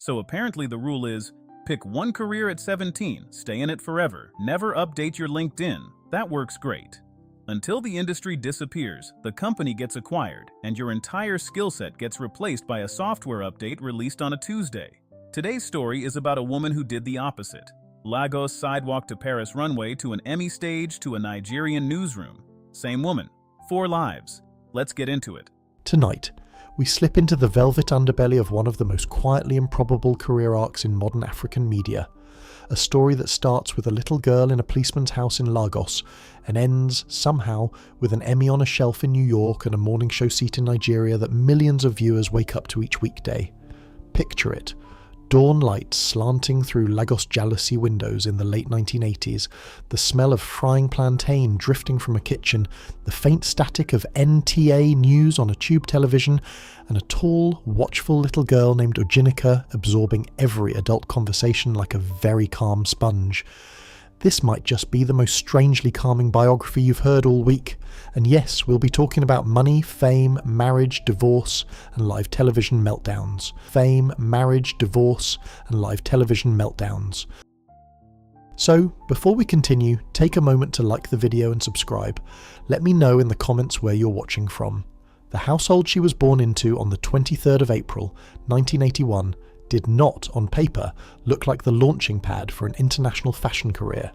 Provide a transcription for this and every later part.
So apparently the rule is, pick one career at 17, stay in it forever, never update your LinkedIn. That works great. Until the industry disappears, the company gets acquired, and your entire skill set gets replaced by a software update released on a Tuesday. Today's story is about a woman who did the opposite. Lagos Sidewalk to Paris Runway to an Emmy stage to a Nigerian newsroom. Same woman. 4 lives. Let's get into it. Tonight, we slip into the velvet underbelly of one of the most quietly improbable career arcs in modern African media. A story that starts with a little girl in a policeman's house in Lagos and ends, somehow, with an Emmy on a shelf in New York and a morning show seat in Nigeria that millions of viewers wake up to each weekday. Picture it. Dawn light slanting through Lagos jealousy windows in the late 1980s, the smell of frying plantain drifting from a kitchen, the faint static of NTA news on a tube television, and a tall, watchful little girl named Ojy absorbing every adult conversation like a very calm sponge. This might just be the most strangely calming biography you've heard all week. And yes, we'll be talking about money, fame, marriage, divorce, and live television meltdowns. Fame, marriage, divorce, and live television meltdowns. So, before we continue, take a moment to like the video and subscribe. Let me know in the comments where you're watching from. The household she was born into on the 23rd of April, 1981, did not, on paper, look like the launching pad for an international fashion career.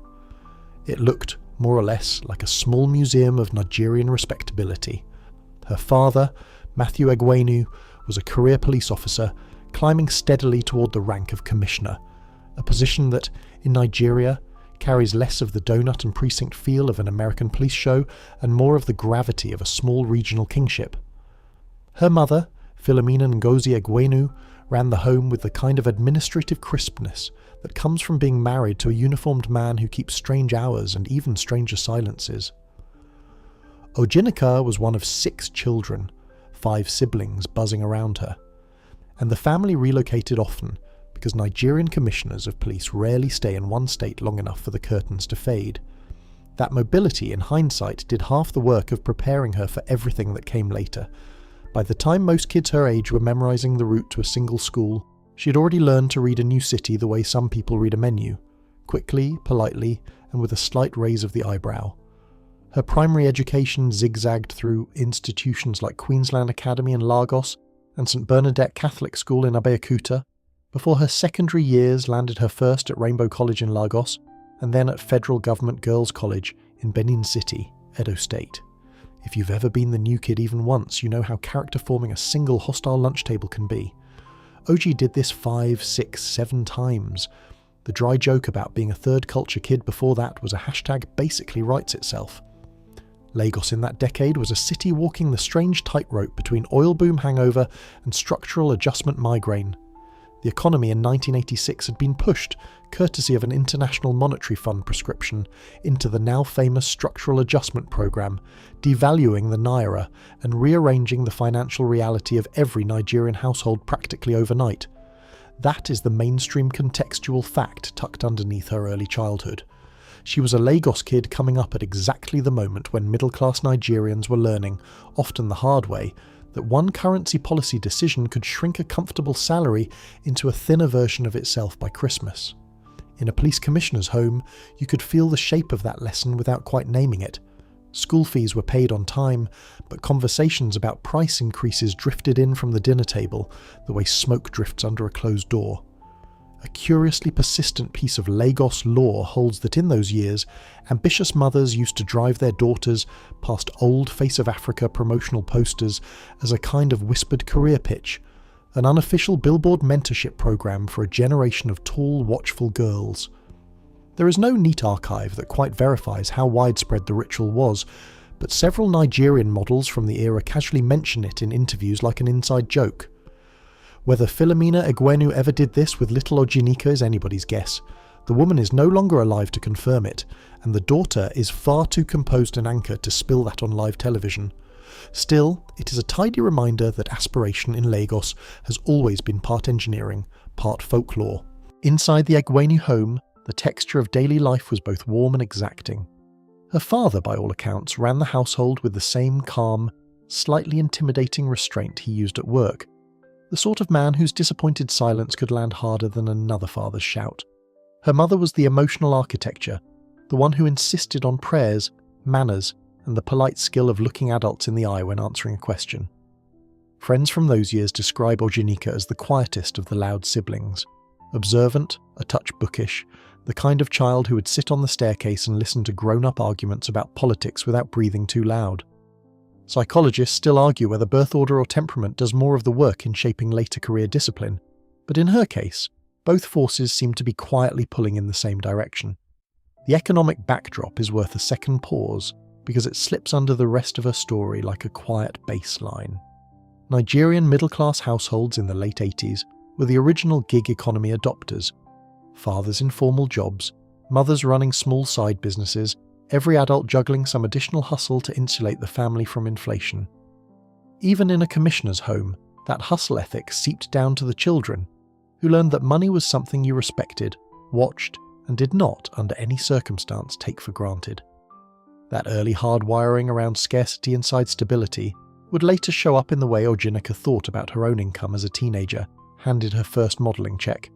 It looked, more or less, like a small museum of Nigerian respectability. Her father, Matthew Egwenu, was a career police officer, climbing steadily toward the rank of commissioner, a position that, in Nigeria, carries less of the donut and precinct feel of an American police show and more of the gravity of a small regional kingship. Her mother, Philomena Ngozi Egwenu, ran the home with the kind of administrative crispness that comes from being married to a uniformed man who keeps strange hours and even stranger silences. Ojy was one of 6 children, 5 siblings buzzing around her, and the family relocated often because Nigerian commissioners of police rarely stay in one state long enough for the curtains to fade. That mobility, in hindsight, did half the work of preparing her for everything that came later. By the time most kids her age were memorizing the route to a single school, she had already learned to read a new city the way some people read a menu, quickly, politely, and with a slight raise of the eyebrow. Her primary education zigzagged through institutions like Queensland Academy in Lagos and St Bernadette Catholic School in Abeokuta, before her secondary years landed her first at Rainbow College in Lagos, and then at Federal Government Girls College in Benin City, Edo State. If you've ever been the new kid even once, you know how character-forming a single hostile lunch table can be. Ojy did this 5, 6, 7 times. The dry joke about being a third culture kid before that was a hashtag basically writes itself. Lagos in that decade was a city walking the strange tightrope between oil boom hangover and structural adjustment migraine. The economy in 1986 had been pushed, courtesy of an International Monetary Fund prescription, into the now famous Structural Adjustment Programme, devaluing the naira and rearranging the financial reality of every Nigerian household practically overnight. That is the mainstream contextual fact tucked underneath her early childhood. She was a Lagos kid coming up at exactly the moment when middle-class Nigerians were learning, often the hard way, that one currency policy decision could shrink a comfortable salary into a thinner version of itself by Christmas. In a police commissioner's home, you could feel the shape of that lesson without quite naming it. School fees were paid on time, but conversations about price increases drifted in from the dinner table, the way smoke drifts under a closed door. A curiously persistent piece of Lagos law holds that in those years, ambitious mothers used to drive their daughters past old Face of Africa promotional posters as a kind of whispered career pitch, an unofficial billboard mentorship program for a generation of tall, watchful girls. There is no neat archive that quite verifies how widespread the ritual was, but several Nigerian models from the era casually mention it in interviews like an inside joke. Whether Philomena Egwenu ever did this with little Ojy is anybody's guess. The woman is no longer alive to confirm it, and the daughter is far too composed an anchor to spill that on live television. Still, it is a tidy reminder that aspiration in Lagos has always been part engineering, part folklore. Inside the Egwenu home, the texture of daily life was both warm and exacting. Her father, by all accounts, ran the household with the same calm, slightly intimidating restraint he used at work. the sort of man whose disappointed silence could land harder than another father's shout. Her mother was the emotional architecture, the one who insisted on prayers, manners, and the polite skill of looking adults in the eye when answering a question. Friends from those years describe Ojy as the quietest of the loud siblings. Observant, a touch bookish, the kind of child who would sit on the staircase and listen to grown-up arguments about politics without breathing too loud. Psychologists still argue whether birth order or temperament does more of the work in shaping later career discipline, but in her case, both forces seem to be quietly pulling in the same direction. The economic backdrop is worth a second pause because it slips under the rest of her story like a quiet bass line. Nigerian middle-class households in the late 80s were the original gig economy adopters. Fathers in formal jobs, mothers running small side businesses, every adult juggling some additional hustle to insulate the family from inflation. Even in a commissioner's home, that hustle ethic seeped down to the children, who learned that money was something you respected, watched, and did not, under any circumstance, take for granted. That early hardwiring around scarcity inside stability would later show up in the way Ojy thought about her own income as a teenager, handed her first modelling check.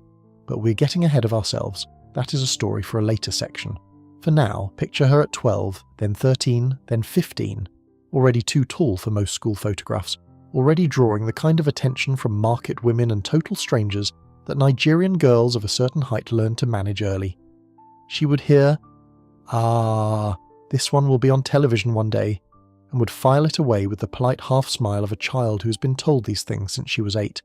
But we're getting ahead of ourselves. That is a story for a later section. For now, picture her at 12, then 13, then 15, already too tall for most school photographs, already drawing the kind of attention from market women and total strangers that Nigerian girls of a certain height learn to manage early. She would hear, "Ah, this one will be on television one day," and would file it away with the polite half-smile of a child who has been told these things since she was 8.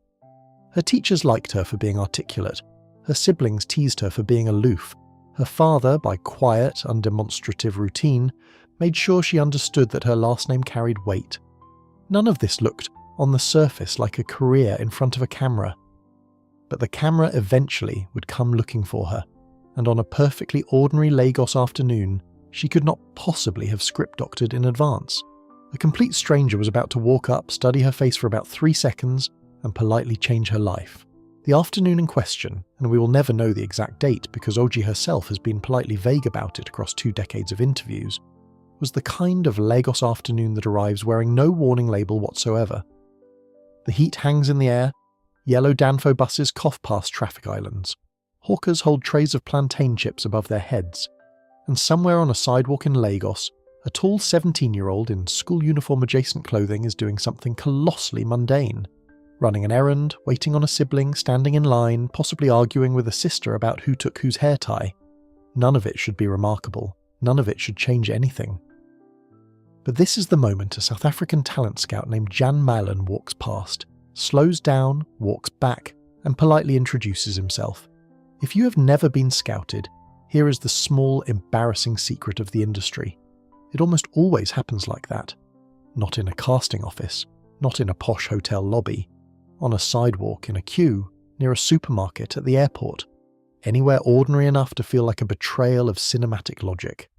Her teachers liked her for being articulate. Her siblings teased her for being aloof. Her father, by quiet, undemonstrative routine, made sure she understood that her last name carried weight. None of this looked, on the surface, like a career in front of a camera. But the camera eventually would come looking for her, and on a perfectly ordinary Lagos afternoon, she could not possibly have script-doctored in advance. A complete stranger was about to walk up, study her face for about 3 seconds, and politely change her life. The afternoon in question, and we will never know the exact date because Ojy herself has been politely vague about it across 2 decades of interviews, was the kind of Lagos afternoon that arrives wearing no warning label whatsoever. The heat hangs in the air, yellow Danfo buses cough past traffic islands, hawkers hold trays of plantain chips above their heads, and somewhere on a sidewalk in Lagos, a tall 17-year-old in school uniform-adjacent clothing is doing something colossally mundane. Running an errand, waiting on a sibling, standing in line, possibly arguing with a sister about who took whose hair tie. None of it should be remarkable. None of it should change anything. But this is the moment a South African talent scout named Jan Malan walks past, slows down, walks back, and politely introduces himself. If you have never been scouted, here is the small, embarrassing secret of the industry. It almost always happens like that. Not in a casting office, not in a posh hotel lobby, on a sidewalk in a queue, near a supermarket at the airport, anywhere ordinary enough to feel like a betrayal of cinematic logic.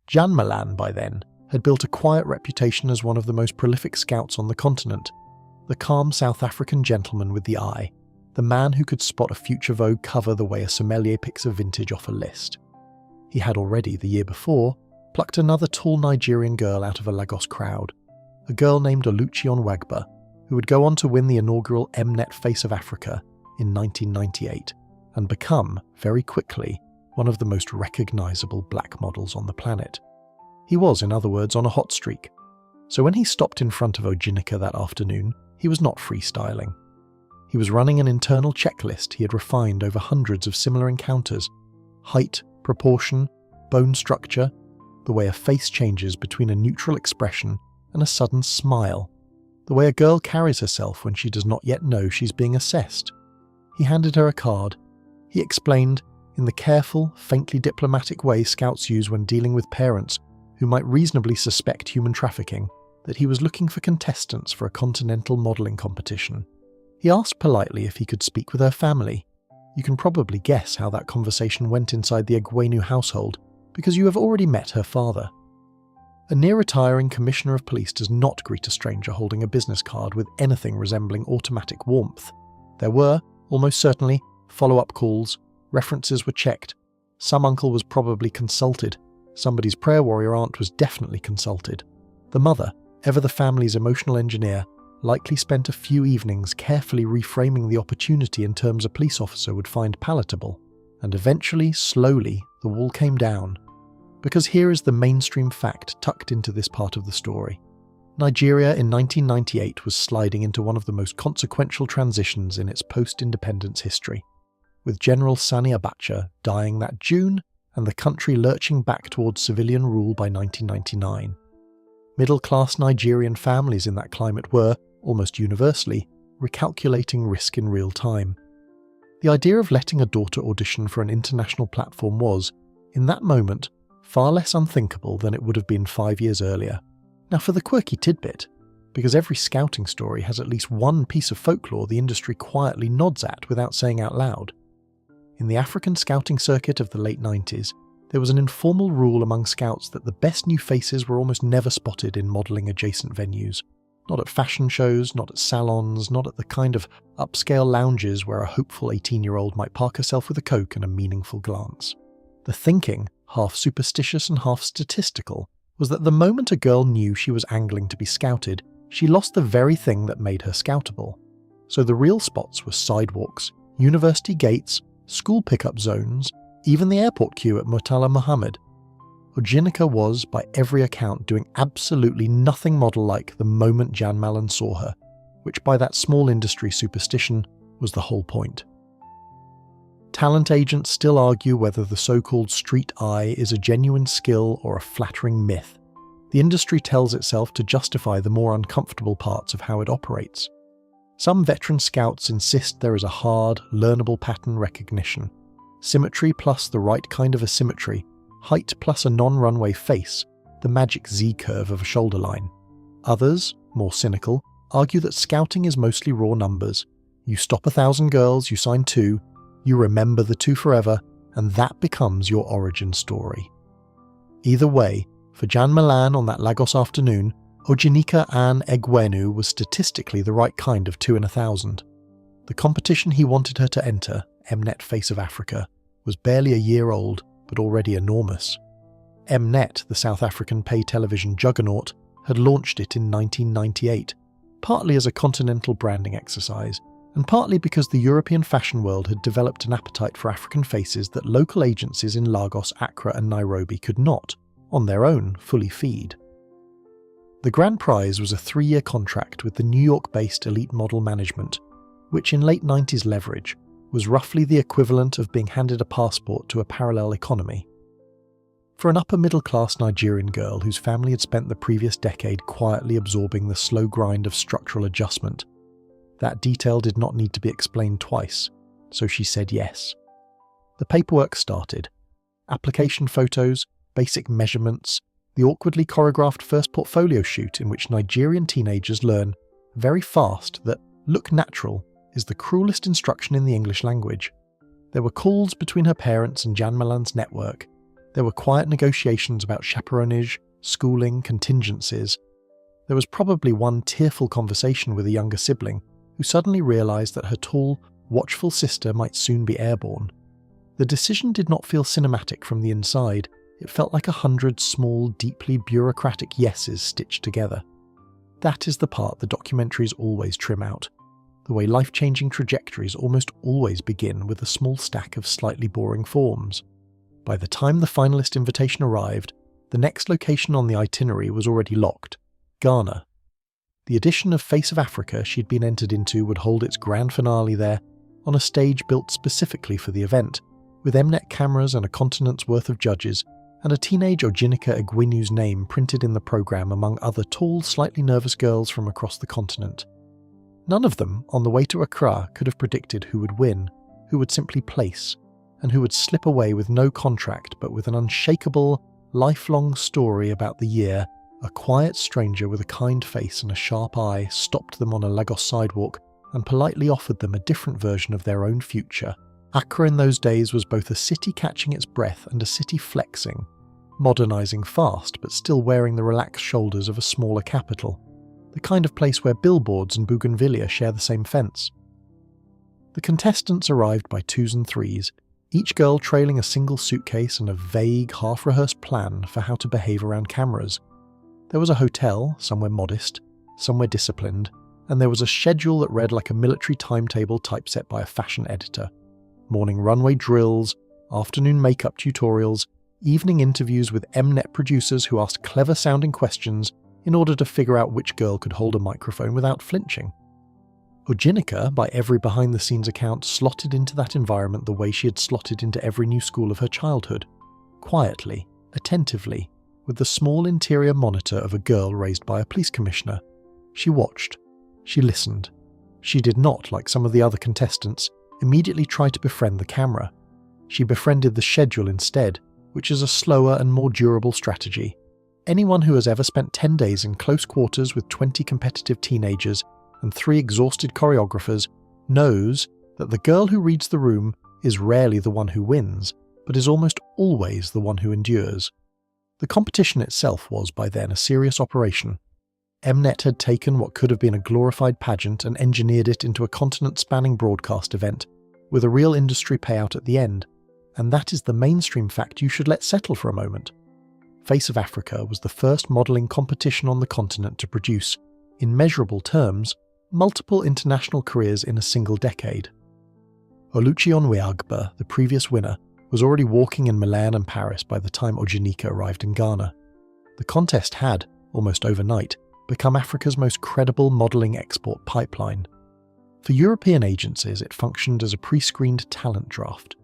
Jan Malan, by then, had built a quiet reputation as one of the most prolific scouts on the continent, the calm South African gentleman with the eye, the man who could spot a future Vogue cover the way a sommelier picks a vintage off a list. He had already, the year before, plucked another tall Nigerian girl out of a Lagos crowd, a girl named Oluchi Onwagba, who would go on to win the inaugural Mnet Face of Africa in 1998 and become, very quickly, one of the most recognisable black models on the planet. He was, in other words, on a hot streak. So when he stopped in front of Ojy that afternoon, he was not freestyling. He was running an internal checklist he had refined over hundreds of similar encounters: height, proportion, bone structure, the way a face changes between a neutral expression and a sudden smile, the way a girl carries herself when she does not yet know she's being assessed. He handed her a card. He explained, in the careful, faintly diplomatic way scouts use when dealing with parents who might reasonably suspect human trafficking, that he was looking for contestants for a continental modelling competition. He asked politely if he could speak with her family. You can probably guess how that conversation went inside the Egwenu household, because you have already met her father. A near-retiring commissioner of police does not greet a stranger holding a business card with anything resembling automatic warmth. There were, almost certainly, follow-up calls, references were checked, some uncle was probably consulted, somebody's prayer warrior aunt was definitely consulted. The mother, ever the family's emotional engineer, likely spent a few evenings carefully reframing the opportunity in terms a police officer would find palatable, and eventually, slowly, the wall came down. Because here is the mainstream fact tucked into this part of the story. Nigeria in 1998 was sliding into one of the most consequential transitions in its post-independence history, with General Sani Abacha dying that June and the country lurching back towards civilian rule by 1999. Middle-class Nigerian families in that climate were, almost universally, recalculating risk in real time. The idea of letting a daughter audition for an international platform was, in that moment, far less unthinkable than it would have been 5 years earlier. Now for the quirky tidbit, because every scouting story has at least one piece of folklore the industry quietly nods at without saying out loud. In the African scouting circuit of the late 90s, there was an informal rule among scouts that the best new faces were almost never spotted in modelling adjacent venues. Not at fashion shows, not at salons, not at the kind of upscale lounges where a hopeful 18-year-old might park herself with a Coke and a meaningful glance. The thinking, half superstitious and half statistical, was that the moment a girl knew she was angling to be scouted, she lost the very thing that made her scoutable. So the real spots were sidewalks, university gates, school pickup zones, even the airport queue at Murtala Muhammad. Ojinika was, by every account, doing absolutely nothing model-like the moment Jan Malan saw her, which by that small industry superstition was the whole point. Talent agents still argue whether the so-called street eye is a genuine skill or a flattering myth. The industry tells itself to justify the more uncomfortable parts of how it operates. Some veteran scouts insist there is a hard, learnable pattern recognition. Symmetry plus the right kind of asymmetry, height plus a non-runway face, the magic Z-curve of a shoulder line. Others, more cynical, argue that scouting is mostly raw numbers. You stop 1,000 girls, you sign 2, you remember the 2 forever, and that becomes your origin story. Either way, for Jan Malan on that Lagos afternoon, Ojinika Ann Egwenu was statistically the right kind of 2 in 1,000. The competition he wanted her to enter, Mnet Face of Africa, was barely a year old, but already enormous. Mnet, the South African pay television juggernaut, had launched it in 1998, partly as a continental branding exercise, and partly because the European fashion world had developed an appetite for African faces that local agencies in Lagos, Accra and Nairobi could not, on their own, fully feed. The grand prize was a 3-year contract with the New York-based Elite Model Management, which in late 90s leverage was roughly the equivalent of being handed a passport to a parallel economy. For an upper-middle-class Nigerian girl whose family had spent the previous decade quietly absorbing the slow grind of structural adjustment, that detail did not need to be explained twice, so she said yes. The paperwork started. Application photos, basic measurements, the awkwardly choreographed first portfolio shoot in which Nigerian teenagers learn, very fast, that look natural is the cruelest instruction in the English language. There were calls between her parents and Jan Malan's network. There were quiet negotiations about chaperonage, schooling, contingencies. There was probably one tearful conversation with a younger sibling who suddenly realised that her tall, watchful sister might soon be airborne. The decision did not feel cinematic from the inside. It felt like 100 small, deeply bureaucratic yeses stitched together. That is the part the documentaries always trim out. The way life-changing trajectories almost always begin with a small stack of slightly boring forms. By the time the finalist invitation arrived, the next location on the itinerary was already locked: Ghana. The edition of Face of Africa she'd been entered into would hold its grand finale there, on a stage built specifically for the event, with Mnet cameras and a continent's worth of judges, and a teenage Ojinika Egwenu's name printed in the programme among other tall, slightly nervous girls from across the continent. None of them, on the way to Accra, could have predicted who would win, who would simply place, and who would slip away with no contract but with an unshakable, lifelong story about the year a quiet stranger with a kind face and a sharp eye stopped them on a Lagos sidewalk and politely offered them a different version of their own future. Accra in those days was both a city catching its breath and a city flexing, modernising fast but still wearing the relaxed shoulders of a smaller capital, the kind of place where billboards and bougainvillea share the same fence. The contestants arrived by 2s and 3s, each girl trailing a single suitcase and a vague, half-rehearsed plan for how to behave around cameras. There was a hotel, somewhere modest, somewhere disciplined, and there was a schedule that read like a military timetable typeset by a fashion editor. Morning runway drills, afternoon makeup tutorials, evening interviews with Mnet producers who asked clever-sounding questions in order to figure out which girl could hold a microphone without flinching. Ojy, by every behind-the-scenes account, slotted into that environment the way she had slotted into every new school of her childhood. Quietly, attentively, with the small interior monitor of a girl raised by a police commissioner. She watched. She listened. She did not, like some of the other contestants, immediately try to befriend the camera. She befriended the schedule instead, which is a slower and more durable strategy. Anyone who has ever spent 10 days in close quarters with 20 competitive teenagers and 3 exhausted choreographers knows that the girl who reads the room is rarely the one who wins, but is almost always the one who endures. The competition itself was by then a serious operation. Mnet had taken what could have been a glorified pageant and engineered it into a continent-spanning broadcast event, with a real industry payout at the end, and that is the mainstream fact you should let settle for a moment. Face of Africa was the first modelling competition on the continent to produce, in measurable terms, multiple international careers in a single decade. Ojy Okpe, the previous winner, was already walking in Milan and Paris by the time Ojy arrived in Ghana. The contest had, almost overnight, become Africa's most credible modelling export pipeline. For European agencies, it functioned as a pre-screened talent draft.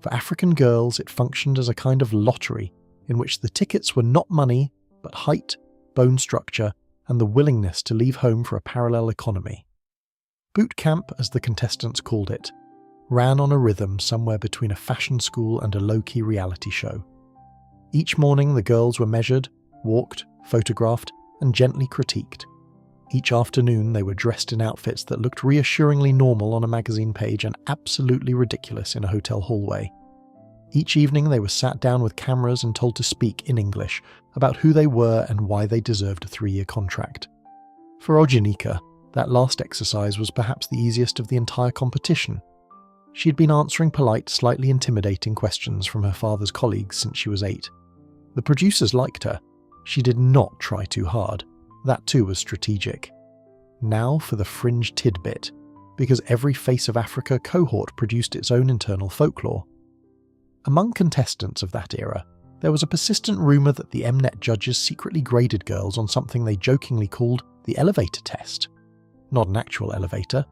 For African girls, it functioned as a kind of lottery in which the tickets were not money, but height, bone structure, and the willingness to leave home for a parallel economy. Boot camp, as the contestants called it, ran on a rhythm somewhere between a fashion school and a low-key reality show. Each morning the girls were measured, walked, photographed, and gently critiqued. Each afternoon they were dressed in outfits that looked reassuringly normal on a magazine page and absolutely ridiculous in a hotel hallway. Each evening they were sat down with cameras and told to speak in English about who they were and why they deserved a 3-year contract. For Ojy, that last exercise was perhaps the easiest of the entire competition. She had been answering polite, slightly intimidating questions from her father's colleagues since she was 8. The producers liked her. She did not try too hard. That too was strategic. Now for the fringe tidbit, because every Face of Africa cohort produced its own internal folklore. Among contestants of that era, there was a persistent rumour that the Mnet judges secretly graded girls on something they jokingly called the elevator test. Not an actual elevator,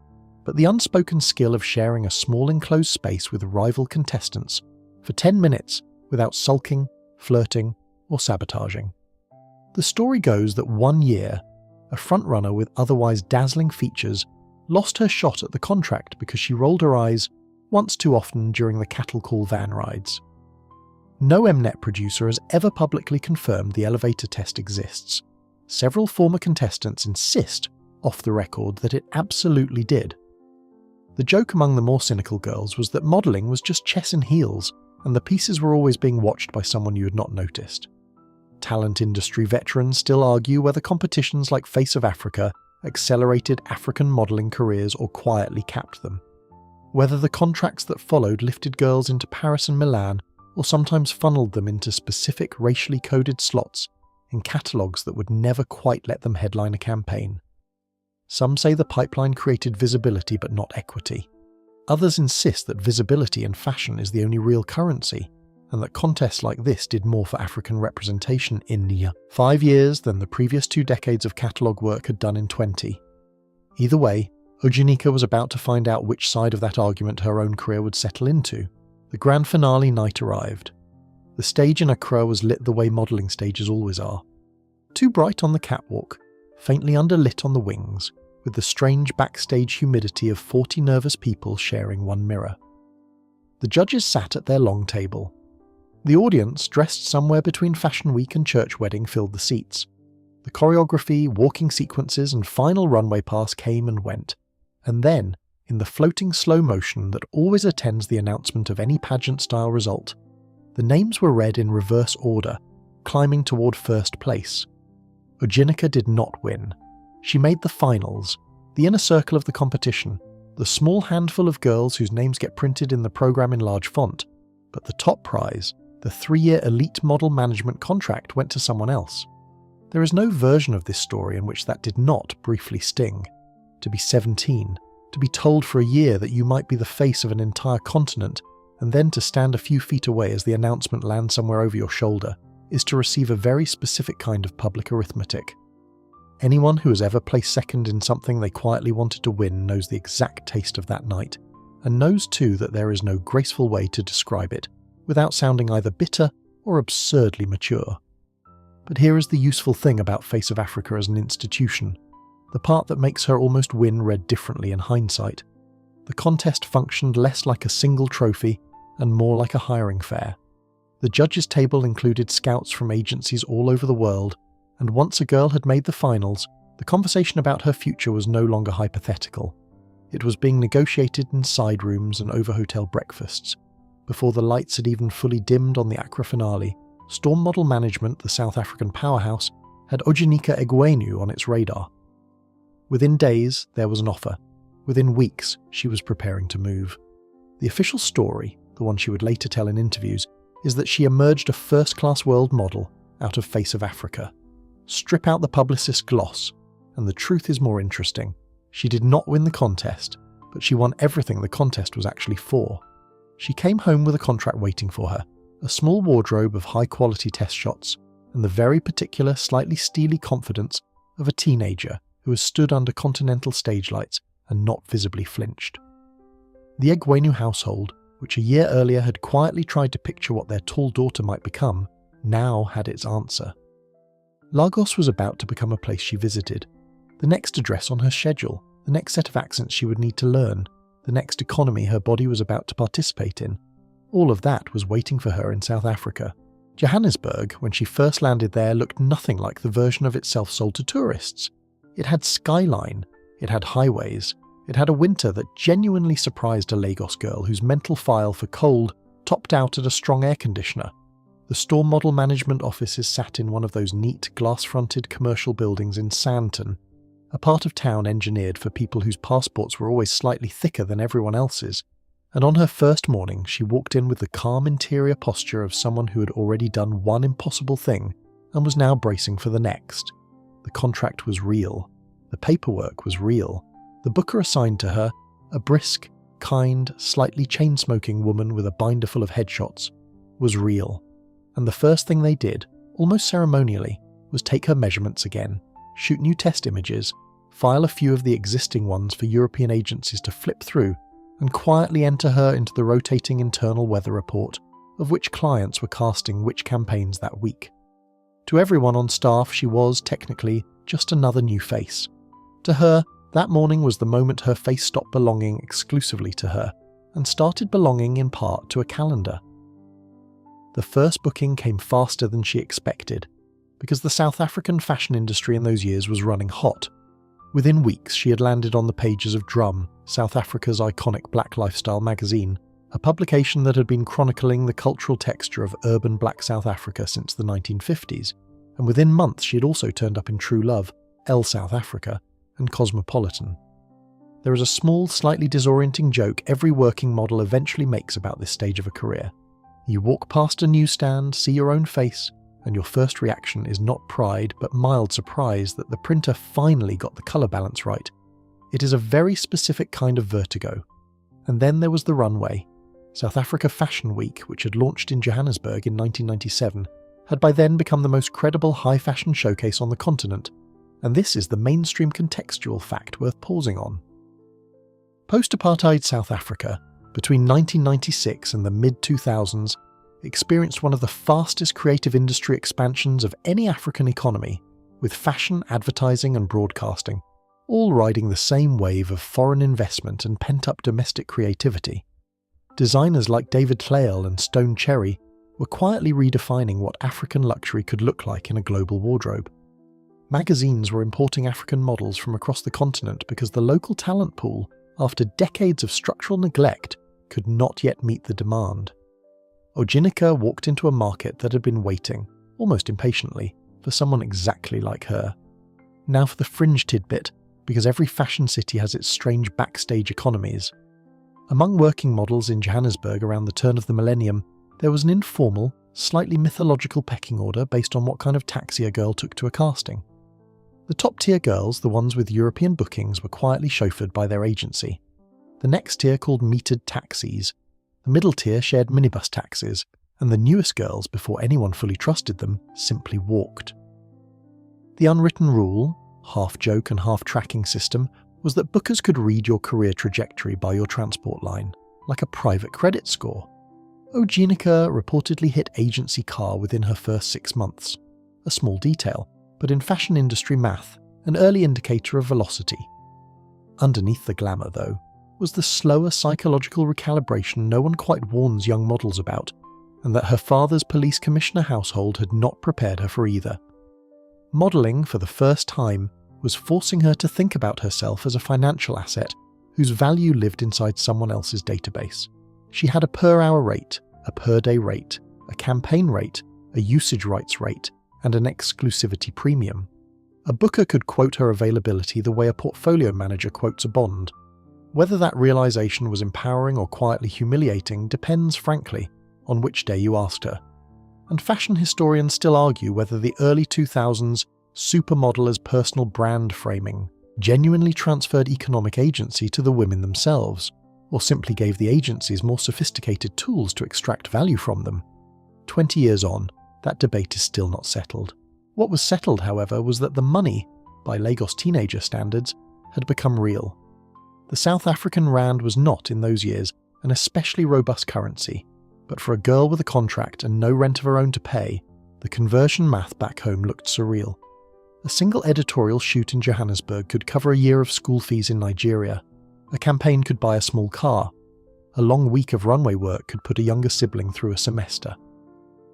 but the unspoken skill of sharing a small enclosed space with rival contestants for 10 minutes without sulking, flirting, or sabotaging. The story goes that one year, a frontrunner with otherwise dazzling features lost her shot at the contract because she rolled her eyes once too often during the cattle call van rides. No Mnet producer has ever publicly confirmed the elevator test exists. Several former contestants insist, off the record, that it absolutely did. The joke among the more cynical girls was that modelling was just chess and heels, and the pieces were always being watched by someone you had not noticed. Talent industry veterans still argue whether competitions like Face of Africa accelerated African modelling careers or quietly capped them. Whether the contracts that followed lifted girls into Paris and Milan or sometimes funneled them into specific racially coded slots in catalogues that would never quite let them headline a campaign. Some say the pipeline created visibility but not equity. Others insist that visibility in fashion is the only real currency, and that contests like this did more for African representation in 5 years than the previous 2 decades of catalogue work had done in 20. Either way, Ojy was about to find out which side of that argument her own career would settle into. The grand finale night arrived. The stage in Accra was lit the way modelling stages always are. Too bright on the catwalk, faintly underlit on the wings, with the strange backstage humidity of 40 nervous people sharing one mirror. The judges sat at their long table. The audience, dressed somewhere between Fashion Week and church wedding, filled the seats. The choreography, walking sequences, and final runway pass came and went. And then, in the floating slow motion that always attends the announcement of any pageant-style result, the names were read in reverse order, climbing toward first place. Ojy did not win. She made the finals, the inner circle of the competition, the small handful of girls whose names get printed in the programme in large font, but the top prize, the 3-year elite model management contract, went to someone else. There is no version of this story in which that did not briefly sting. to be 17, to be told for a year that you might be the face of an entire continent, and then to stand a few feet away as the announcement lands somewhere over your shoulder, is to receive a very specific kind of public arithmetic. Anyone who has ever placed second in something they quietly wanted to win knows the exact taste of that night, and knows too that there is no graceful way to describe it without sounding either bitter or absurdly mature. But here is the useful thing about Face of Africa as an institution, the part that makes her almost win read differently in hindsight. The contest functioned less like a single trophy and more like a hiring fair. The judges' table included scouts from agencies all over the world, and once a girl had made the finals, the conversation about her future was no longer hypothetical. It was being negotiated in side rooms and over hotel breakfasts. Before the lights had even fully dimmed on the Accra finale, Storm Model Management, the South African powerhouse, had Ojy Okpe on its radar. Within days, there was an offer. Within weeks, she was preparing to move. The official story, the one she would later tell in interviews, is that she emerged a first-class world model out of Face of Africa. Strip out the publicist's gloss, and the truth is more interesting. She did not win the contest, but she won everything the contest was actually for. She came home with a contract waiting for her, a small wardrobe of high-quality test shots, and the very particular, slightly steely confidence of a teenager who has stood under continental stage lights and not visibly flinched. The Okpe household, which a year earlier had quietly tried to picture what their tall daughter might become, now had its answer. Lagos was about to become a place she visited, the next address on her schedule, the next set of accents she would need to learn, the next economy her body was about to participate in. All of that was waiting for her in South Africa. Johannesburg, when she first landed there, looked nothing like the version of itself sold to tourists. It had skyline, it had highways, it had a winter that genuinely surprised a Lagos girl whose mental file for cold topped out at a strong air conditioner. The Storm Model Management offices sat in one of those neat, glass-fronted commercial buildings in Sandton, a part of town engineered for people whose passports were always slightly thicker than everyone else's, and on her first morning she walked in with the calm interior posture of someone who had already done one impossible thing and was now bracing for the next. The contract was real. The paperwork was real. The booker assigned to her, a brisk, kind, slightly chain-smoking woman with a binder full of headshots, was real. And the first thing they did, almost ceremonially, was take her measurements again, shoot new test images, file a few of the existing ones for European agencies to flip through, and quietly enter her into the rotating internal weather report of which clients were casting which campaigns that week. To everyone on staff, she was, technically, just another new face. To her, that morning was the moment her face stopped belonging exclusively to her, and started belonging in part to a calendar. The first booking came faster than she expected, because the South African fashion industry in those years was running hot. Within weeks, she had landed on the pages of Drum, South Africa's iconic black lifestyle magazine, a publication that had been chronicling the cultural texture of urban black South Africa since the 1950s, and within months she had also turned up in True Love, Elle South Africa, and Cosmopolitan. There is a small, slightly disorienting joke every working model eventually makes about this stage of a career. You walk past a newsstand, see your own face, and your first reaction is not pride but mild surprise that the printer finally got the colour balance right. It is a very specific kind of vertigo. And then there was the Runway. South Africa Fashion Week, which had launched in Johannesburg in 1997, had by then become the most credible high-fashion showcase on the continent, and this is the mainstream contextual fact worth pausing on. Post-apartheid South Africa, between 1996 and the mid-2000s, experienced one of the fastest creative industry expansions of any African economy, with fashion, advertising and broadcasting, all riding the same wave of foreign investment and pent-up domestic creativity. Designers like David Clayle and Stone Cherry were quietly redefining what African luxury could look like in a global wardrobe. Magazines were importing African models from across the continent because the local talent pool, after decades of structural neglect, could not yet meet the demand. Ojy walked into a market that had been waiting, almost impatiently, for someone exactly like her. Now for the fringe tidbit, because every fashion city has its strange backstage economies. Among working models in Johannesburg around the turn of the millennium, there was an informal, slightly mythological pecking order based on what kind of taxi a girl took to a casting. The top-tier girls, the ones with European bookings, were quietly chauffeured by their agency. The next tier called metered taxis. The middle tier shared minibus taxis, and the newest girls, before anyone fully trusted them, simply walked. The unwritten rule, half joke and half tracking system, was that bookers could read your career trajectory by your transport line, like a private credit score. Ojy Okpe reportedly hit agency car within her first 6 months. A small detail, but in fashion industry math, an early indicator of velocity. Underneath the glamour, though, was the slower psychological recalibration no one quite warns young models about, and that her father's police commissioner household had not prepared her for either. Modelling, for the first time, was forcing her to think about herself as a financial asset whose value lived inside someone else's database. She had a per-hour rate, a per-day rate, a campaign rate, a usage rights rate, and an exclusivity premium. A booker could quote her availability the way a portfolio manager quotes a bond. Whether that realization was empowering or quietly humiliating depends, frankly, on which day you asked her. And fashion historians still argue whether the early 2000s supermodel as personal brand framing genuinely transferred economic agency to the women themselves, or simply gave the agencies more sophisticated tools to extract value from them. 20 years on, that debate is still not settled. What was settled, however, was that the money, by Lagos teenager standards, had become real. The South African rand was not, in those years, an especially robust currency, but for a girl with a contract and no rent of her own to pay, the conversion math back home looked surreal. A single editorial shoot in Johannesburg could cover a year of school fees in Nigeria. A campaign could buy a small car. A long week of runway work could put a younger sibling through a semester.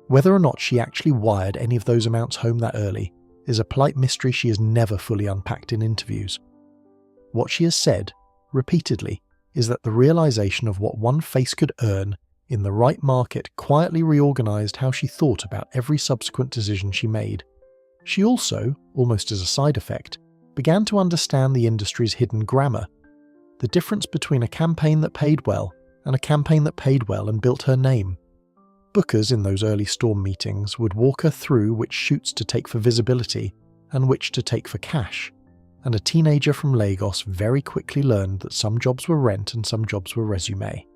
Whether or not she actually wired any of those amounts home that early is a polite mystery she has never fully unpacked in interviews. What she has said, repeatedly, is that the realization of what one face could earn in the right market quietly reorganized how she thought about every subsequent decision she made. She also, almost as a side effect, began to understand the industry's hidden grammar, the difference between a campaign that paid well and a campaign that paid well and built her name. Bookers in those early storm meetings would walk her through which shoots to take for visibility and which to take for cash, and a teenager from Lagos very quickly learned that some jobs were rent and some jobs were resume.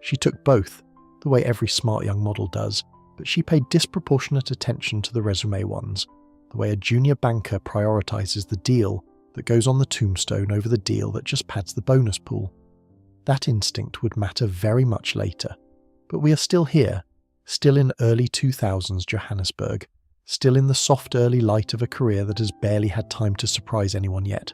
She took both, the way every smart young model does, but she paid disproportionate attention to the resume ones, the way a junior banker prioritizes the deal that goes on the tombstone over the deal that just pads the bonus pool. That instinct would matter very much later, but we are still here, still in early 2000s Johannesburg, still in the soft early light of a career that has barely had time to surprise anyone yet.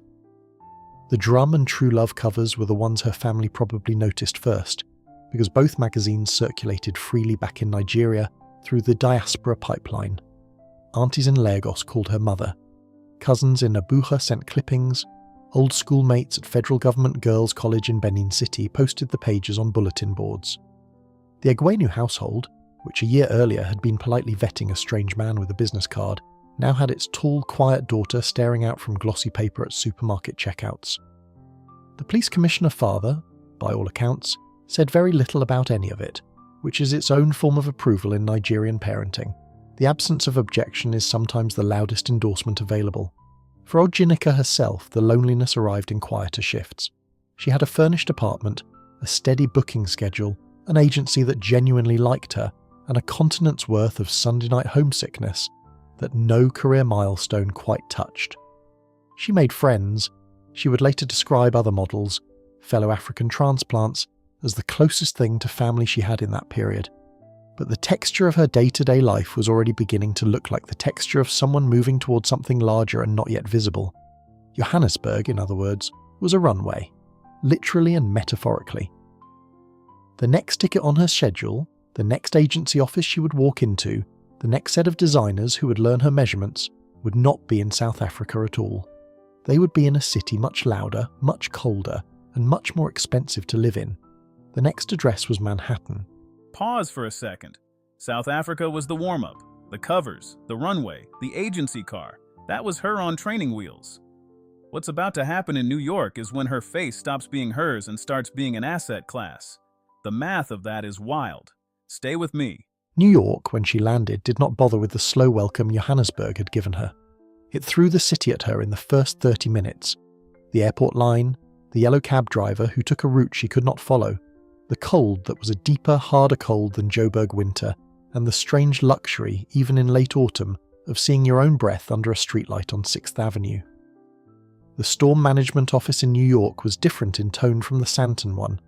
The Drum and True Love covers were the ones her family probably noticed first, because both magazines circulated freely back in Nigeria through the diaspora pipeline. Aunties in Lagos called her mother. Cousins in Abuja sent clippings. Old schoolmates at Federal Government Girls' College in Benin City posted the pages on bulletin boards. The Egwenu household, which a year earlier had been politely vetting a strange man with a business card, now had its tall, quiet daughter staring out from glossy paper at supermarket checkouts. The police commissioner father, by all accounts, said very little about any of it, which is its own form of approval in Nigerian parenting. The absence of objection is sometimes the loudest endorsement available. For Ojy Okpe herself, the loneliness arrived in quieter shifts. She had a furnished apartment, a steady booking schedule, an agency that genuinely liked her, and a continent's worth of Sunday night homesickness that no career milestone quite touched. She made friends. She would later describe other models, fellow African transplants, as the closest thing to family she had in that period. But the texture of her day-to-day life was already beginning to look like the texture of someone moving towards something larger and not yet visible. Johannesburg, in other words, was a runway, literally and metaphorically. The next ticket on her schedule, the next agency office she would walk into, the next set of designers who would learn her measurements, would not be in South Africa at all. They would be in a city much louder, much colder, and much more expensive to live in. The next address was Manhattan. Pause for a second. South Africa was the warm-up, the covers, the runway, the agency car. That was her on training wheels. What's about to happen in New York is when her face stops being hers and starts being an asset class. The math of that is wild. Stay with me. New York, when she landed, did not bother with the slow welcome Johannesburg had given her. It threw the city at her in the first 30 minutes. The airport line, the yellow cab driver who took a route she could not follow, the cold that was a deeper, harder cold than Joburg winter, and the strange luxury, even in late autumn, of seeing your own breath under a streetlight on 6th Avenue. The storm management office in New York was different in tone from the Santon one.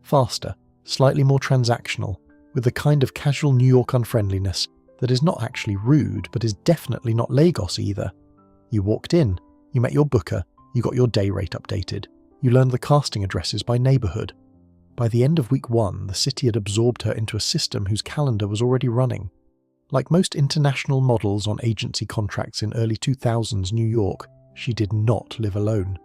Faster, slightly more transactional, with the kind of casual New York unfriendliness that is not actually rude, but is definitely not Lagos either. You walked in, you met your booker, you got your day rate updated, you learned the casting addresses by neighbourhood. By the end of week 1, the city had absorbed her into a system whose calendar was already running. Like most international models on agency contracts in early 2000s New York, she did not live alone.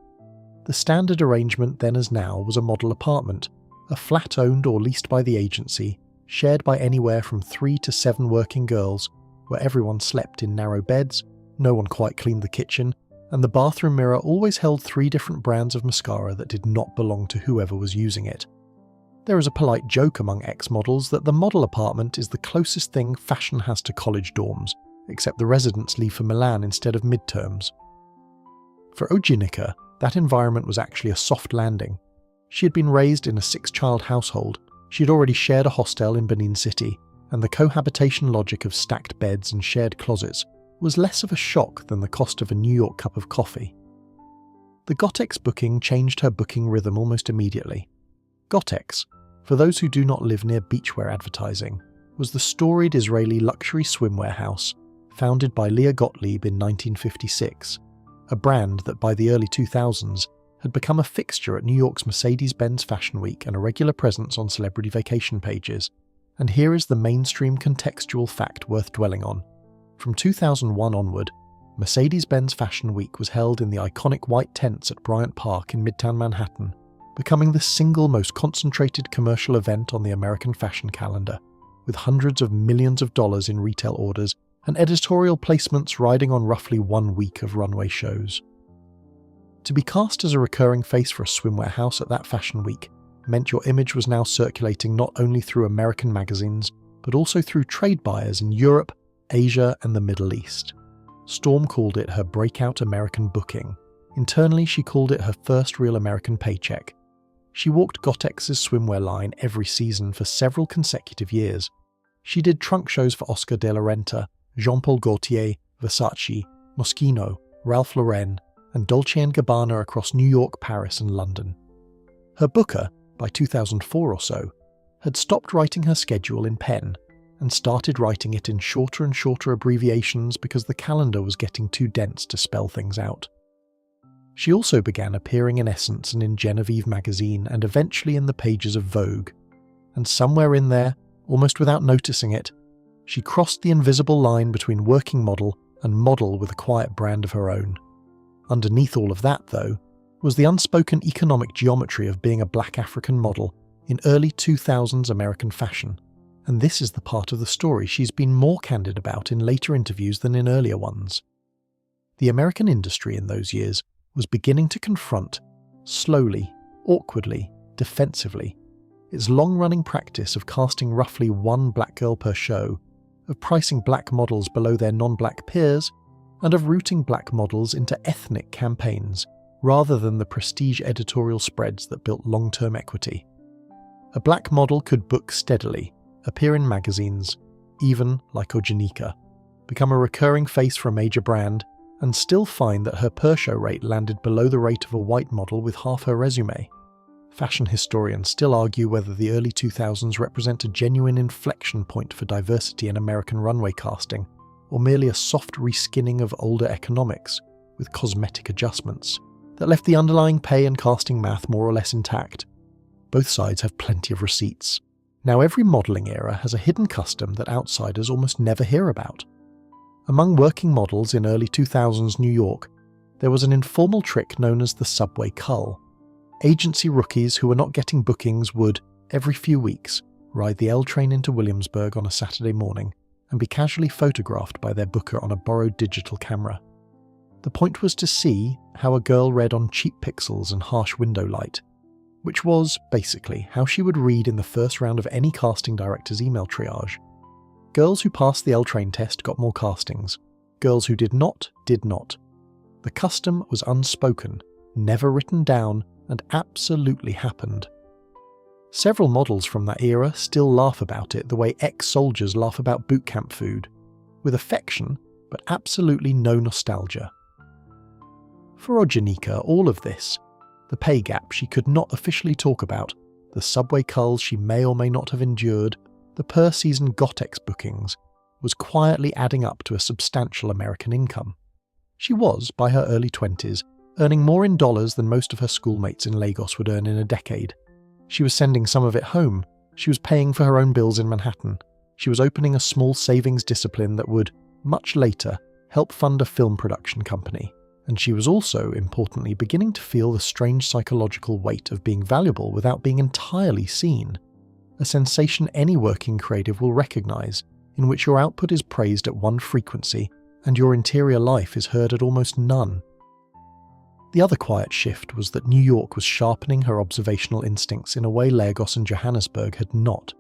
The standard arrangement then as now was a model apartment, a flat owned or leased by the agency, shared by anywhere from 3 to 7 working girls, where everyone slept in narrow beds, no one quite cleaned the kitchen, and the bathroom mirror always held 3 different brands of mascara that did not belong to whoever was using it. There is a polite joke among ex-models that the model apartment is the closest thing fashion has to college dorms, except the residents leave for Milan instead of midterms. For Ojy, that environment was actually a soft landing. She had been raised in a 6-child household, she had already shared a hostel in Benin City, and the cohabitation logic of stacked beds and shared closets was less of a shock than the cost of a New York cup of coffee. The Gottex booking changed her booking rhythm almost immediately. Gottex, for those who do not live near beachwear advertising, was the storied Israeli luxury swimwear house founded by Leah Gottlieb in 1956, a brand that by the early 2000s had become a fixture at New York's Mercedes-Benz Fashion Week and a regular presence on celebrity vacation pages. And here is the mainstream contextual fact worth dwelling on. From 2001 onward, Mercedes-Benz Fashion Week was held in the iconic white tents at Bryant Park in Midtown Manhattan, becoming the single most concentrated commercial event on the American fashion calendar, with hundreds of millions of dollars in retail orders and editorial placements riding on roughly 1 week of runway shows. To be cast as a recurring face for a swimwear house at that fashion week meant your image was now circulating not only through American magazines, but also through trade buyers in Europe, Asia, and the Middle East. Storm called it her breakout American booking. Internally, she called it her first real American paycheck. She walked Gottex's swimwear line every season for several consecutive years. She did trunk shows for Oscar de la Renta, Paul Gaultier, Versace, Moschino, Ralph Lauren, and Dolce & Gabbana across New York, Paris, and London. Her booker, by 2004 or so, had stopped writing her schedule in pen and started writing it in shorter and shorter abbreviations because the calendar was getting too dense to spell things out. She also began appearing in Essence and in Genevieve magazine and eventually in the pages of Vogue. And somewhere in there, almost without noticing it, she crossed the invisible line between working model and model with a quiet brand of her own. Underneath all of that, though, was the unspoken economic geometry of being a black African model in early 2000s American fashion. And this is the part of the story she's been more candid about in later interviews than in earlier ones. The American industry in those years was beginning to confront, slowly, awkwardly, defensively, its long-running practice of casting roughly 1 black girl per show, of pricing black models below their non-black peers, and of routing black models into ethnic campaigns rather than the prestige editorial spreads that built long-term equity. A black model could book steadily, appear in magazines, even, like Ojy, become a recurring face for a major brand, and still find that her per-show rate landed below the rate of a white model with half her resume. Fashion historians still argue whether the early 2000s represent a genuine inflection point for diversity in American runway casting, or merely a soft reskinning of older economics, with cosmetic adjustments, that left the underlying pay and casting math more or less intact. Both sides have plenty of receipts. Now every modelling era has a hidden custom that outsiders almost never hear about. Among working models in early 2000s New York, there was an informal trick known as the subway cull. Agency rookies who were not getting bookings would, every few weeks, ride the Elle train into Williamsburg on a Saturday morning and be casually photographed by their booker on a borrowed digital camera. The point was to see how a girl read on cheap pixels and harsh window light, which was, basically, how she would read in the first round of any casting director's email triage. Girls who passed the Elle train test got more castings. Girls who did not, The custom was unspoken, never written down, and absolutely happened. Several models from that era still laugh about it the way ex-soldiers laugh about boot camp food, with affection but absolutely no nostalgia. For Ojanika, all of this, the pay gap she could not officially talk about, the subway culls she may or may not have endured, the per-season Gottex bookings, was quietly adding up to a substantial American income. She was, by her early 20s, earning more in dollars than most of her schoolmates in Lagos would earn in a decade. She was sending some of it home. She was paying for her own bills in Manhattan. She was opening a small savings discipline that would, much later, help fund a film production company. And she was also, importantly, beginning to feel the strange psychological weight of being valuable without being entirely seen. A sensation any working creative will recognise, in which your output is praised at one frequency and your interior life is heard at almost none. The other quiet shift was that New York was sharpening her observational instincts in a way Lagos and Johannesburg had not.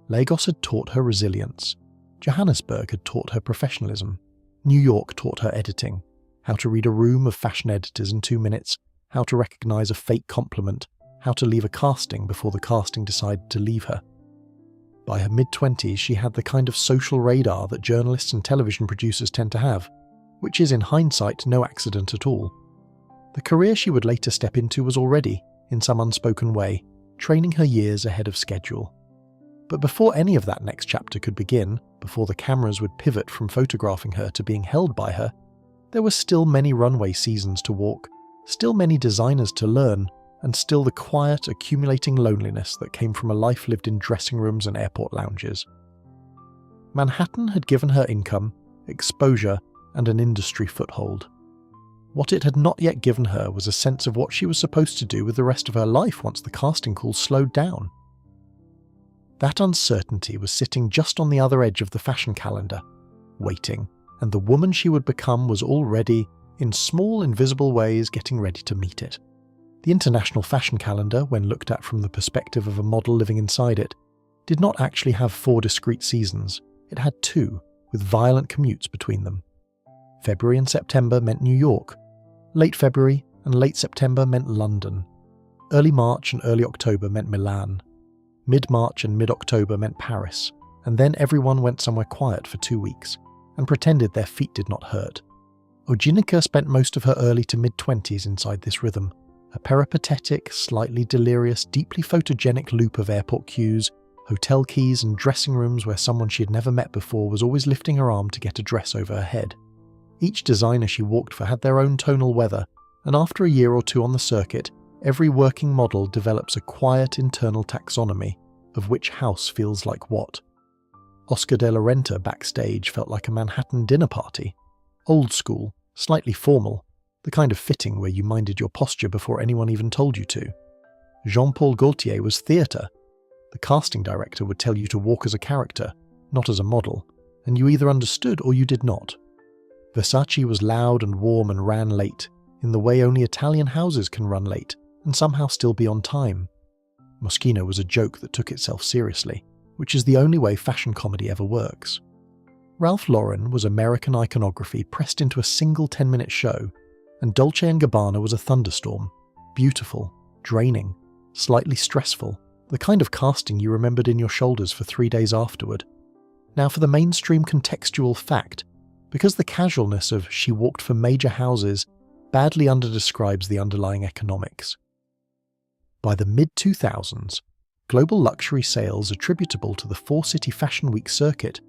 Lagos had taught her resilience. Johannesburg had taught her professionalism. New York taught her editing, how to read a room of fashion editors in 2 minutes, how to recognise a fake compliment, how to leave a casting before the casting decided to leave her. By her mid-20s, she had the kind of social radar that journalists and television producers tend to have, which is in hindsight no accident at all. The career she would later step into was already, in some unspoken way, training her years ahead of schedule. But before any of that next chapter could begin, before the cameras would pivot from photographing her to being held by her, there were still many runway seasons to walk, still many designers to learn, and still the quiet, accumulating loneliness that came from a life lived in dressing rooms and airport lounges. Manhattan had given her income, exposure, and an industry foothold. What it had not yet given her was a sense of what she was supposed to do with the rest of her life once the casting calls slowed down. That uncertainty was sitting just on the other edge of the fashion calendar, waiting, and the woman she would become was already, in small, invisible ways, getting ready to meet it. The international fashion calendar, when looked at from the perspective of a model living inside it, did not actually have 4 discrete seasons. It had 2, with violent commutes between them. February and September meant New York. Late February and late September meant London. Early March and early October meant Milan. Mid-March and mid-October meant Paris, and then everyone went somewhere quiet for 2 weeks, and pretended their feet did not hurt. Ojanika spent most of her early to mid-20s inside this rhythm, a peripatetic, slightly delirious, deeply photogenic loop of airport queues, hotel keys and dressing rooms where someone she had never met before was always lifting her arm to get a dress over her head. Each designer she walked for had their own tonal weather, and after a year or 2 on the circuit, every working model develops a quiet internal taxonomy of which house feels like what. Oscar de la Renta backstage felt like a Manhattan dinner party. Old school, slightly formal, the kind of fitting where you minded your posture before anyone even told you to. Paul Gaultier was theatre. The casting director would tell you to walk as a character, not as a model, and you either understood or you did not. Versace was loud and warm and ran late, in the way only Italian houses can run late, and somehow still be on time. Moschino was a joke that took itself seriously, which is the only way fashion comedy ever works. Ralph Lauren was American iconography pressed into a single 10-minute show, and Dolce & Gabbana was a thunderstorm, beautiful, draining, slightly stressful, the kind of casting you remembered in your shoulders for 3 days afterward. Now for the mainstream contextual fact, because the casualness of "she walked for major houses" badly underdescribes the underlying economics. By the mid-2000s, global luxury sales attributable to the 4-city Fashion Week circuit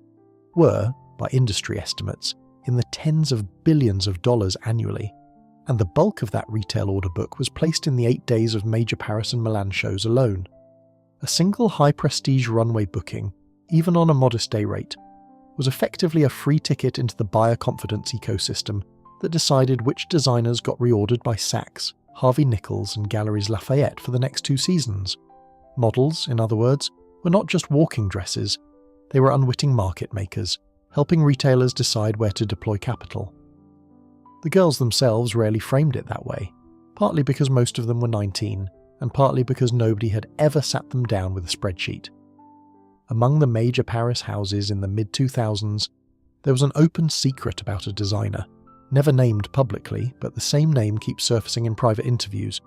were, by industry estimates, in the tens of billions of dollars annually, and the bulk of that retail order book was placed in the 8 days of major Paris and Milan shows alone. A single high-prestige runway booking, even on a modest day rate, was effectively a free ticket into the buyer confidence ecosystem that decided which designers got reordered by Saks, Harvey Nichols and Galeries Lafayette for the next 2 seasons. Models, in other words, were not just walking dresses, they were unwitting market makers, helping retailers decide where to deploy capital. The girls themselves rarely framed it that way, partly because most of them were 19, and partly because nobody had ever sat them down with a spreadsheet. Among the major Paris houses in the mid-2000s, there was an open secret about a designer. never named publicly, but the same name keeps surfacing in private interviews,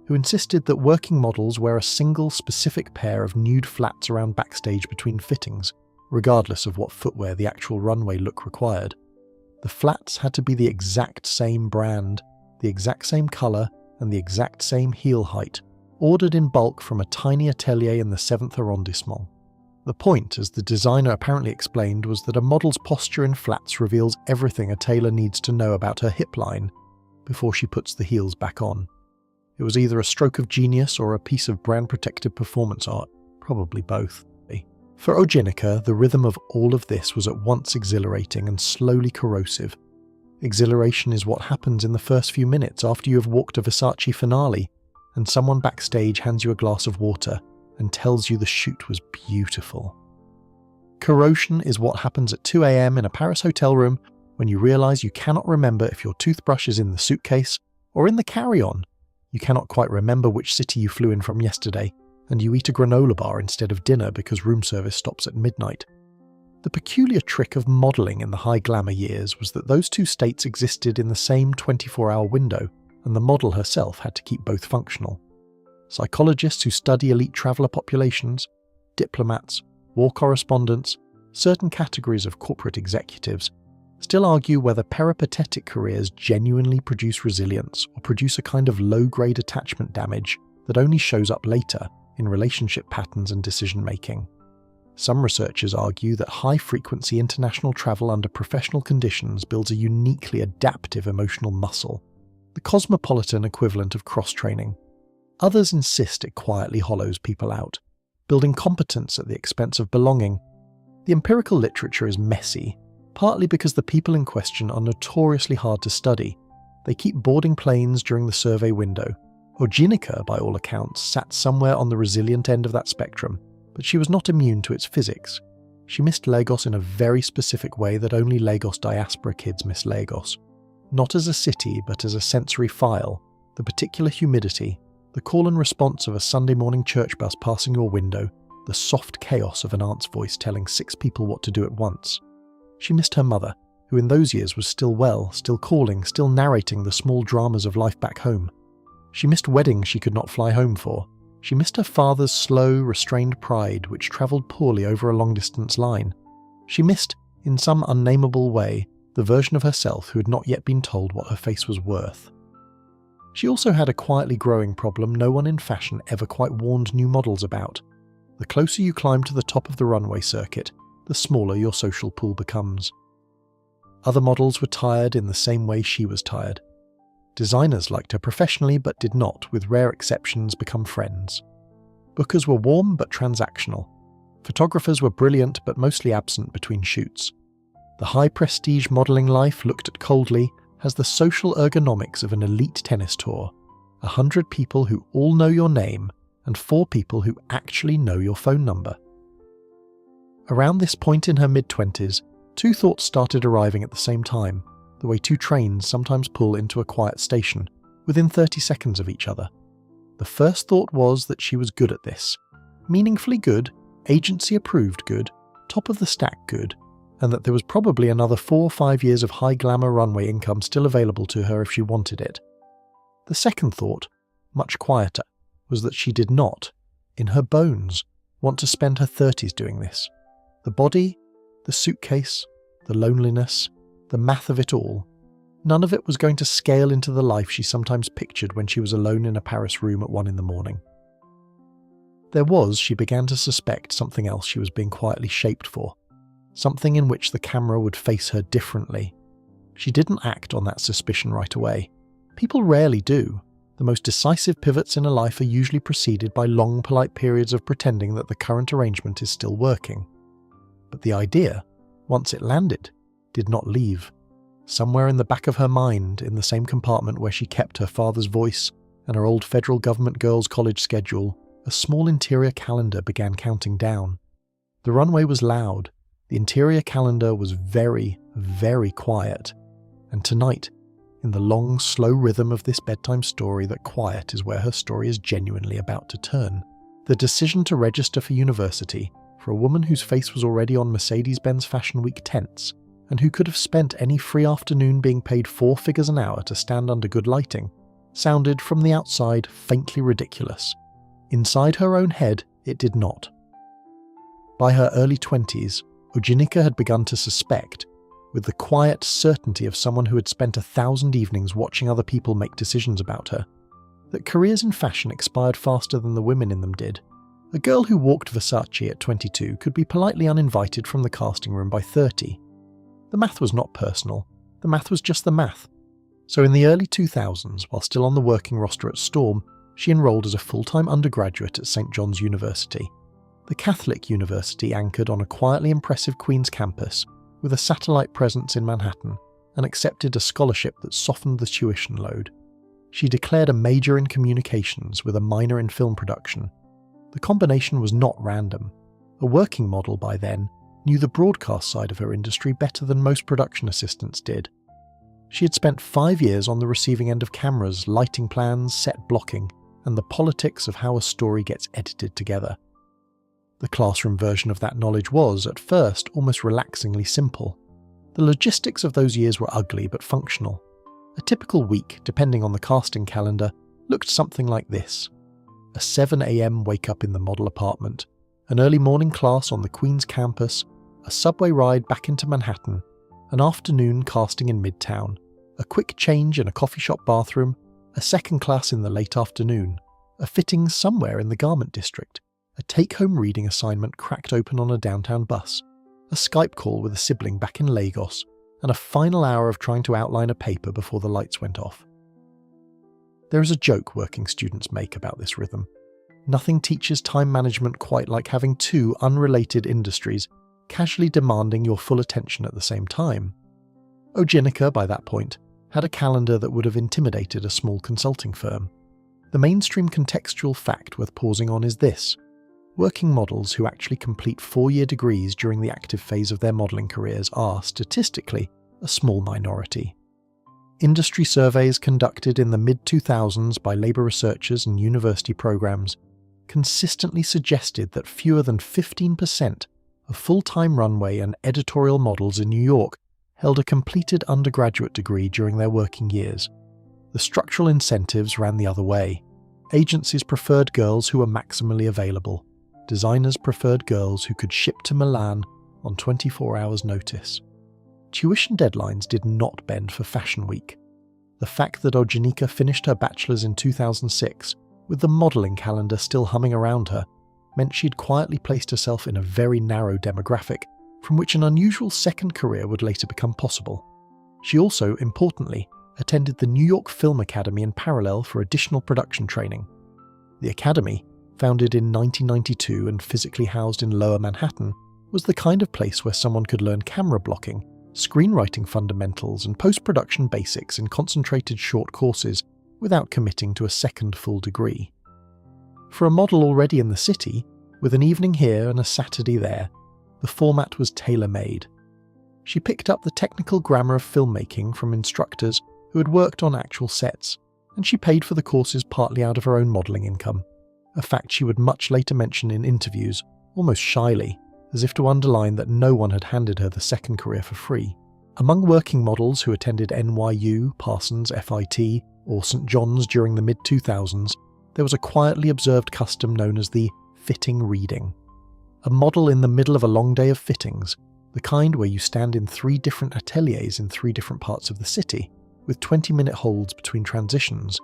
who insisted that working models wear a single specific pair of nude flats around backstage between fittings, regardless of what footwear the actual runway look required. The flats had to be the exact same brand, the exact same colour, and the exact same heel height, ordered in bulk from a tiny atelier in the 7th arrondissement. The point, as the designer apparently explained, was that a model's posture in flats reveals everything a tailor needs to know about her hip line before she puts the heels back on. It was either a stroke of genius or a piece of brand-protected performance art, probably both. For Ojy, the rhythm of all of this was at once exhilarating and slowly corrosive. Exhilaration is what happens in the first few minutes after you have walked a Versace finale, and someone backstage hands you a glass of water and tells you the shoot was beautiful. Corrosion is what happens at 2 a.m. in a Paris hotel room when you realise you cannot remember if your toothbrush is in the suitcase or in the carry-on. You cannot quite remember which city you flew in from yesterday, and you eat a granola bar instead of dinner because room service stops at midnight. The peculiar trick of modelling in the high glamour years was that those two states existed in the same 24-hour window, and the model herself had to keep both functional. Psychologists who study elite traveller populations, diplomats, war correspondents, certain categories of corporate executives, still argue whether peripatetic careers genuinely produce resilience or produce a kind of low-grade attachment damage that only shows up later in relationship patterns and decision-making. Some researchers argue that high-frequency international travel under professional conditions builds a uniquely adaptive emotional muscle, the cosmopolitan equivalent of cross-training. Others insist it quietly hollows people out, building competence at the expense of belonging. The empirical literature is messy, partly because the people in question are notoriously hard to study. They keep boarding planes during the survey window. Ojy, by all accounts, sat somewhere on the resilient end of that spectrum, but she was not immune to its physics. She missed Lagos in a very specific way that only Lagos diaspora kids miss Lagos. Not as a city, but as a sensory file, the particular humidity, the call and response of a Sunday morning church bus passing your window, the soft chaos of an aunt's voice telling 6 people what to do at once. She missed her mother, who in those years was still well, still calling, still narrating the small dramas of life back home. She missed weddings she could not fly home for. She missed her father's slow, restrained pride which travelled poorly over a long-distance line. She missed, in some unnameable way, the version of herself who had not yet been told what her face was worth. She also had a quietly growing problem no one in fashion ever quite warned new models about. The closer you climb to the top of the runway circuit, the smaller your social pool becomes. Other models were tired in the same way she was tired. Designers liked her professionally but did not, with rare exceptions, become friends. Bookers were warm but transactional. Photographers were brilliant but mostly absent between shoots. The high-prestige modelling life, looked at coldly, has the social ergonomics of an elite tennis tour. 100 people who all know your name, and 4 people who actually know your phone number. Around this point in her mid-20s, 2 thoughts started arriving at the same time, the way 2 trains sometimes pull into a quiet station, within 30 seconds of each other. The first thought was that she was good at this. Meaningfully good, agency-approved good, top-of-the-stack good, and that there was probably another 4 or 5 years of high-glamour runway income still available to her if she wanted it. The second thought, much quieter, was that she did not, in her bones, want to spend her 30s doing this. The body, the suitcase, the loneliness, the math of it all, none of it was going to scale into the life she sometimes pictured when she was alone in a Paris room at 1 a.m. There was, she began to suspect, something else she was being quietly shaped for, something in which the camera would face her differently. She didn't act on that suspicion right away. People rarely do. The most decisive pivots in a life are usually preceded by long, polite periods of pretending that the current arrangement is still working. But the idea, once it landed, did not leave. Somewhere in the back of her mind, in the same compartment where she kept her father's voice and her old federal government girls' college schedule, a small interior calendar began counting down. The runway was loud. The interior calendar was very, very quiet. And tonight, in the long, slow rhythm of this bedtime story, that quiet is where her story is genuinely about to turn. The decision to register for university, for a woman whose face was already on Mercedes-Benz Fashion Week tents, and who could have spent any free afternoon being paid 4 figures an hour to stand under good lighting, sounded from the outside faintly ridiculous. Inside her own head, it did not. By her early 20s, Ojy had begun to suspect, with the quiet certainty of someone who had spent 1,000 evenings watching other people make decisions about her, that careers in fashion expired faster than the women in them did. A girl who walked Versace at 22 could be politely uninvited from the casting room by 30. The math was not personal, the math was just the math. So in the early 2000s, while still on the working roster at Storm, she enrolled as a full-time undergraduate at St. John's University, the Catholic university anchored on a quietly impressive Queen's campus, with a satellite presence in Manhattan, and accepted a scholarship that softened the tuition load. She declared a major in communications with a minor in film production. The combination was not random. A working model by then knew the broadcast side of her industry better than most production assistants did. She had spent 5 years on the receiving end of cameras, lighting plans, set blocking, and the politics of how a story gets edited together. The classroom version of that knowledge was, at first, almost relaxingly simple. The logistics of those years were ugly but functional. A typical week, depending on the casting calendar, looked something like this. A 7 a.m. wake-up in the model apartment, an early morning class on the Queen's campus, a subway ride back into Manhattan, an afternoon casting in Midtown, a quick change in a coffee shop bathroom, a second class in the late afternoon, a fitting somewhere in the garment district, a take-home reading assignment cracked open on a downtown bus, a Skype call with a sibling back in Lagos, and a final hour of trying to outline a paper before the lights went off. There is a joke working students make about this rhythm. Nothing teaches time management quite like having 2 unrelated industries casually demanding your full attention at the same time. Ojy, by that point, had a calendar that would have intimidated a small consulting firm. The mainstream contextual fact worth pausing on is this. Working models who actually complete 4-year degrees during the active phase of their modelling careers are, statistically, a small minority. Industry surveys conducted in the mid-2000s by labour researchers and university programs consistently suggested that fewer than 15% of full-time runway and editorial models in New York held a completed undergraduate degree during their working years. The structural incentives ran the other way. Agencies preferred girls who were maximally available. Designers preferred girls who could ship to Milan on 24 hours' notice. Tuition deadlines did not bend for Fashion Week. The fact that Ojy finished her bachelor's in 2006, with the modelling calendar still humming around her, meant she'd quietly placed herself in a very narrow demographic, from which an unusual second career would later become possible. She also, importantly, attended the New York Film Academy in parallel for additional production training. The Academy, founded in 1992 and physically housed in Lower Manhattan, was the kind of place where someone could learn camera blocking, screenwriting fundamentals, and post-production basics in concentrated short courses without committing to a second full degree. For a model already in the city, with an evening here and a Saturday there, the format was tailor-made. She picked up the technical grammar of filmmaking from instructors who had worked on actual sets, and she paid for the courses partly out of her own modelling income, a fact she would much later mention in interviews, almost shyly, as if to underline that no one had handed her the second career for free. Among working models who attended NYU, Parsons, FIT, or St. John's during the mid-2000s, there was a quietly observed custom known as the fitting reading. A model in the middle of a long day of fittings, the kind where you stand in 3 different ateliers in 3 different parts of the city, with 20-minute holds between transitions,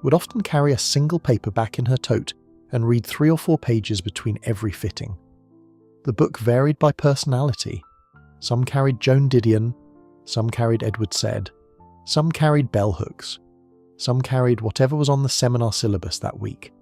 would often carry a single paperback in her tote and read 3 or 4 pages between every fitting. The book varied by personality. Some carried Joan Didion, some carried Edward Said, some carried bell hooks, some carried whatever was on the seminar syllabus that week.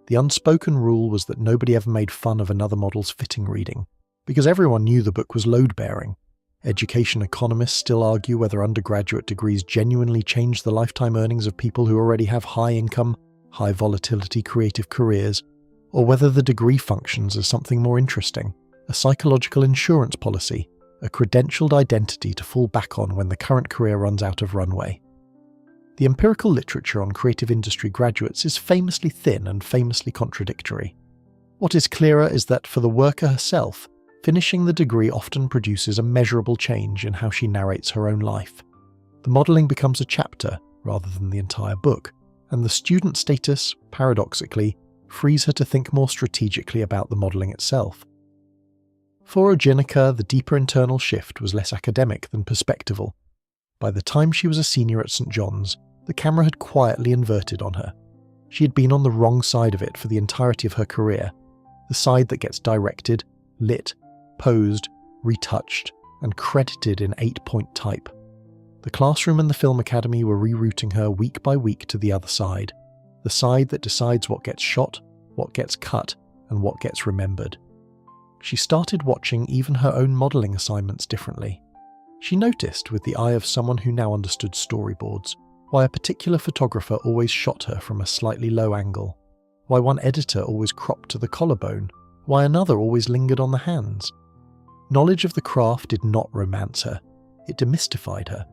The unspoken rule was that nobody ever made fun of another model's fitting reading, because everyone knew the book was load-bearing. Education economists still argue whether undergraduate degrees genuinely change the lifetime earnings of people who already have high-income, high-volatility creative careers, or whether the degree functions as something more interesting, a psychological insurance policy, a credentialed identity to fall back on when the current career runs out of runway. The empirical literature on creative industry graduates is famously thin and famously contradictory. What is clearer is that for the worker herself, Finishing the degree often produces a measurable change in how she narrates her own life. The modelling becomes a chapter rather than the entire book, and the student status, paradoxically, frees her to think more strategically about the modelling itself. For Ojy Okpe, the deeper internal shift was less academic than perspectival. By the time she was a senior at St John's, the camera had quietly inverted on her. She had been on the wrong side of it for the entirety of her career, the side that gets directed, lit, posed, retouched, and credited in 8-point type. The classroom and the film academy were rerouting her week by week to the other side, the side that decides what gets shot, what gets cut, and what gets remembered. She started watching even her own modelling assignments differently. She noticed, with the eye of someone who now understood storyboards, why a particular photographer always shot her from a slightly low angle, why one editor always cropped to the collarbone, why another always lingered on the hands. Knowledge of the craft did not romance her, it demystified her.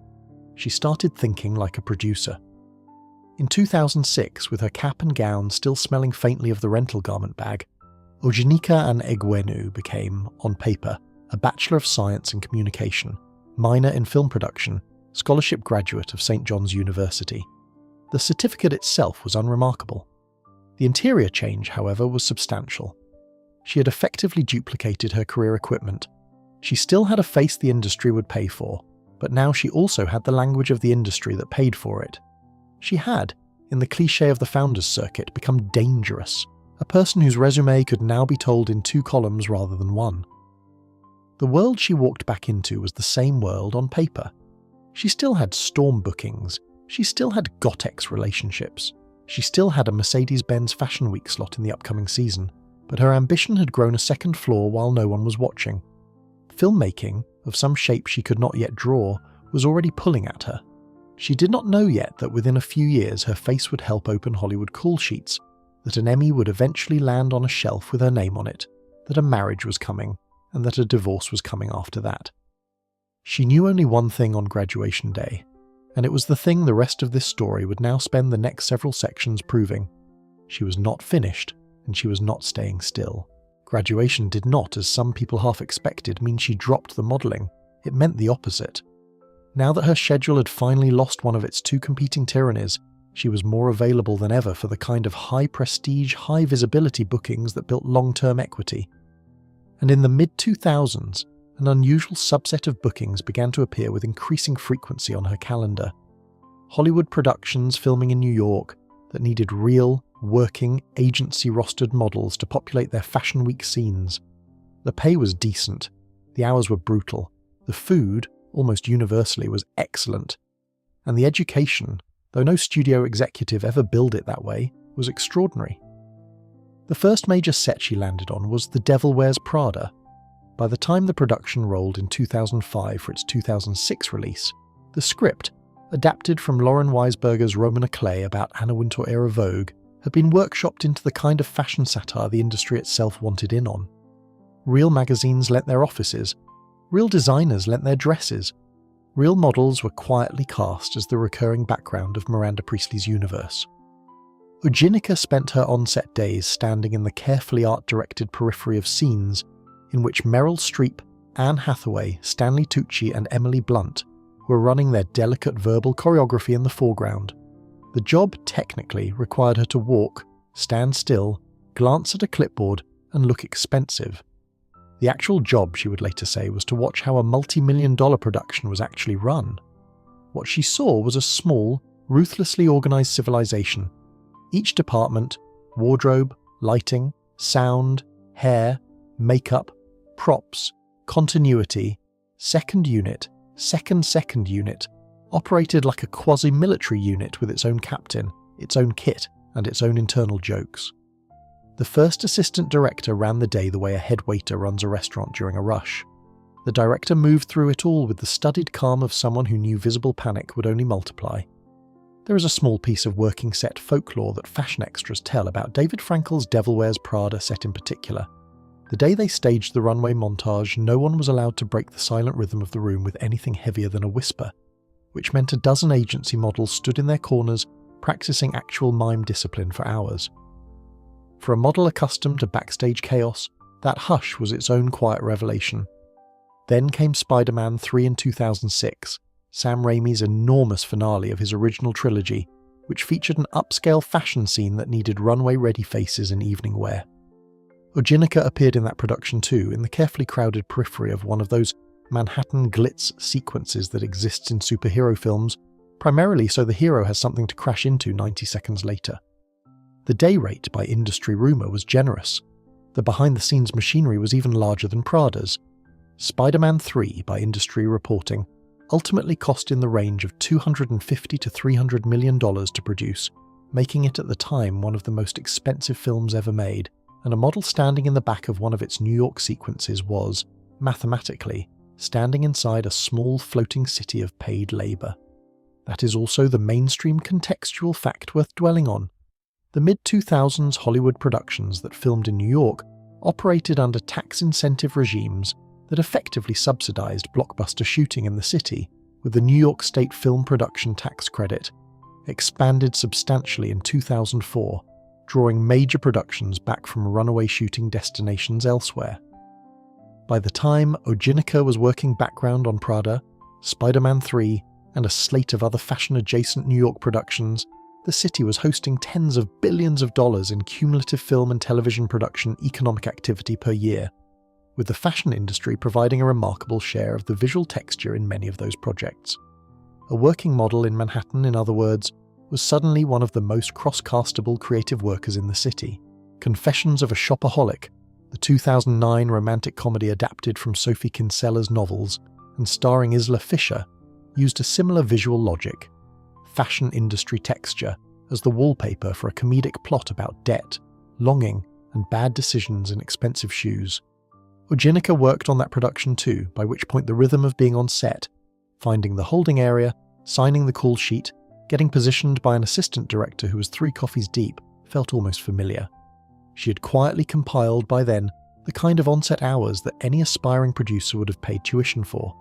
She started thinking like a producer. In 2006, with her cap and gown still smelling faintly of the rental garment bag, Ojinika and Egwenu became, on paper, a Bachelor of Science in Communication, minor in film production, scholarship graduate of St John's University. The certificate itself was unremarkable. The interior change, however, was substantial. She had effectively duplicated her career equipment. She still had a face the industry would pay for, but now she also had the language of the industry that paid for it. She had, in the cliché of the founders circuit, become dangerous, a person whose resume could now be told in 2 columns rather than 1. The world she walked back into was the same world on paper. She still had storm bookings, she still had Gottex relationships, she still had a Mercedes-Benz Fashion Week slot in the upcoming season, but her ambition had grown a second floor while no one was watching. Filmmaking, of some shape she could not yet draw, was already pulling at her. She did not know yet that within a few years her face would help open Hollywood call sheets, that an Emmy would eventually land on a shelf with her name on it, that a marriage was coming, and that a divorce was coming after that. She knew only one thing on graduation day, and it was the thing the rest of this story would now spend the next several sections proving. She was not finished, and she was not staying still. Graduation did not, as some people half expected, mean she dropped the modelling. It meant the opposite. Now that her schedule had finally lost one of its 2 competing tyrannies, she was more available than ever for the kind of high-prestige, high-visibility bookings that built long-term equity. And in the mid-2000s, an unusual subset of bookings began to appear with increasing frequency on her calendar. Hollywood productions filming in New York that needed real, working, agency-rostered models to populate their Fashion Week scenes. The pay was decent, the hours were brutal, the food, almost universally, was excellent, and the education, though no studio executive ever billed it that way, was extraordinary. The first major set she landed on was The Devil Wears Prada. By the time the production rolled in 2005 for its 2006 release, the script, adapted from Lauren Weisberger's Roman à Clay about Anna Wintour-era Vogue, had been workshopped into the kind of fashion satire the industry itself wanted in on. Real magazines lent their offices, real designers lent their dresses, real models were quietly cast as the recurring background of Miranda Priestley's universe. Ojy Okpe spent her on-set days standing in the carefully art-directed periphery of scenes in which Meryl Streep, Anne Hathaway, Stanley Tucci and Emily Blunt were running their delicate verbal choreography in the foreground. The job technically required her to walk, stand still, glance at a clipboard, and look expensive. The actual job, she would later say, was to watch how a multi-million-dollar production was actually run. What she saw was a small, ruthlessly organised civilization. Each department, wardrobe, lighting, sound, hair, makeup, props, continuity, second unit, second unit, operated like a quasi-military unit with its own captain, its own kit, and its own internal jokes. The first assistant director ran the day the way a head waiter runs a restaurant during a rush. The director moved through it all with the studied calm of someone who knew visible panic would only multiply. There is a small piece of working set folklore that fashion extras tell about David Frankel's Devil Wears Prada set in particular. The day they staged the runway montage, no one was allowed to break the silent rhythm of the room with anything heavier than a whisper, which meant a dozen agency models stood in their corners, practicing actual mime discipline for hours. For a model accustomed to backstage chaos, That hush was its own quiet revelation. Then came Spider-Man 3 in 2006, Sam Raimi's enormous finale of his original trilogy, which featured an upscale fashion scene that needed runway-ready faces in evening wear. Ojy Okpe appeared in that production too, in the carefully crowded periphery of one of those Manhattan glitz sequences that exists in superhero films, primarily so the hero has something to crash into 90 seconds later. The day rate, by industry rumour, was generous. The behind-the-scenes machinery was even larger than Prada's. Spider-Man 3, by industry reporting, ultimately cost in the range of $250 to $300 million to produce, making it at the time one of the most expensive films ever made, and a model standing in the back of one of its New York sequences was, mathematically, standing inside a small floating city of paid labour. That is also the mainstream contextual fact worth dwelling on. The mid-2000s Hollywood productions that filmed in New York operated under tax incentive regimes that effectively subsidized blockbuster shooting in the city, with the New York State Film Production Tax Credit, expanded substantially in 2004, drawing major productions back from runaway shooting destinations elsewhere. By the time Ojy Okpe was working background on Prada, Spider-Man 3, and a slate of other fashion-adjacent New York productions, the city was hosting tens of billions of dollars in cumulative film and television production economic activity per year, with the fashion industry providing a remarkable share of the visual texture in many of those projects. A working model in Manhattan, in other words, was suddenly one of the most cross-castable creative workers in the city. Confessions of a Shopaholic, the 2009 romantic comedy adapted from Sophie Kinsella's novels and starring Isla Fisher, used a similar visual logic, fashion industry texture, as the wallpaper for a comedic plot about debt, longing, and bad decisions in expensive shoes. Ojy Okpe worked on that production too, by which point the rhythm of being on set, finding the holding area, signing the call sheet, getting positioned by an assistant director who was 3 coffees deep, felt almost familiar. She had quietly compiled by then the kind of on-set hours that any aspiring producer would have paid tuition for,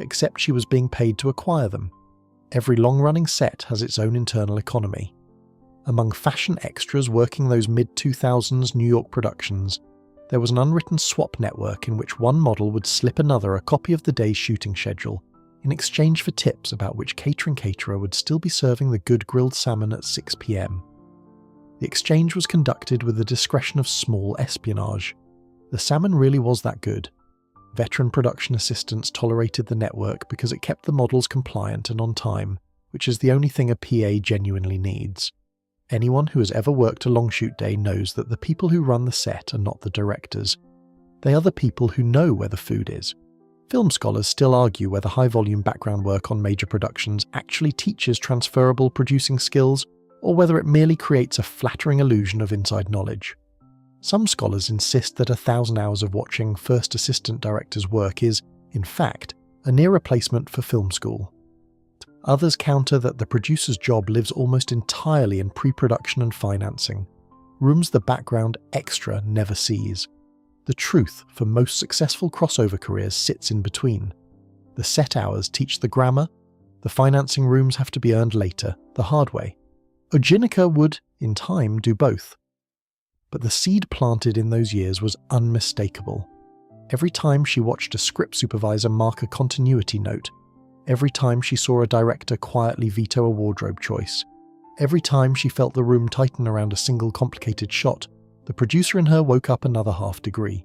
except she was being paid to acquire them. Every long-running set has its own internal economy. Among fashion extras working those mid-2000s New York productions, there was an unwritten swap network in which one model would slip another a copy of the day's shooting schedule, in exchange for tips about which caterer would still be serving the good grilled salmon at 6 p.m. The exchange was conducted with the discretion of small espionage. The salmon really was that good. Veteran production assistants tolerated the network because it kept the models compliant and on time, which is the only thing a PA genuinely needs. Anyone who has ever worked a long shoot day knows that the people who run the set are not the directors. They are the people who know where the food is. Film scholars still argue whether high-volume background work on major productions actually teaches transferable producing skills, or whether it merely creates a flattering illusion of inside knowledge. Some scholars insist that 1,000 hours of watching first assistant directors' work is, in fact, a near replacement for film school. Others counter that the producer's job lives almost entirely in pre-production and financing, rooms the background extra never sees. The truth for most successful crossover careers sits in between. The set hours teach the grammar, the financing rooms have to be earned later, the hard way. Ojy Okpe would, in time, do both. But the seed planted in those years was unmistakable. Every time she watched a script supervisor mark a continuity note, every time she saw a director quietly veto a wardrobe choice, every time she felt the room tighten around a single complicated shot, the producer in her woke up another half degree.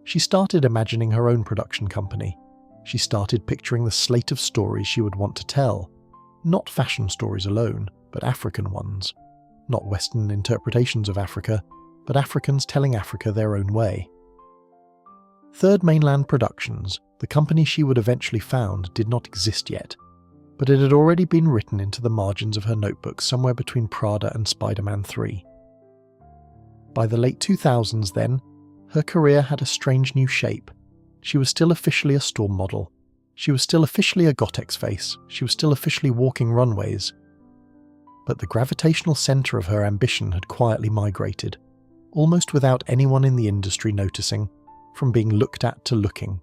She started imagining her own production company. She started picturing the slate of stories she would want to tell. Not fashion stories alone, but African ones. Not Western interpretations of Africa, but Africans telling Africa their own way. Third Mainland Productions, the company she would eventually found, did not exist yet, but it had already been written into the margins of her notebook somewhere between Prada and Spider-Man 3. By the late 2000s then, her career had a strange new shape. She was still officially a storm model. She was still officially a Gottex face. She was still officially walking runways. But the gravitational centre of her ambition had quietly migrated, almost without anyone in the industry noticing, from being looked at to looking.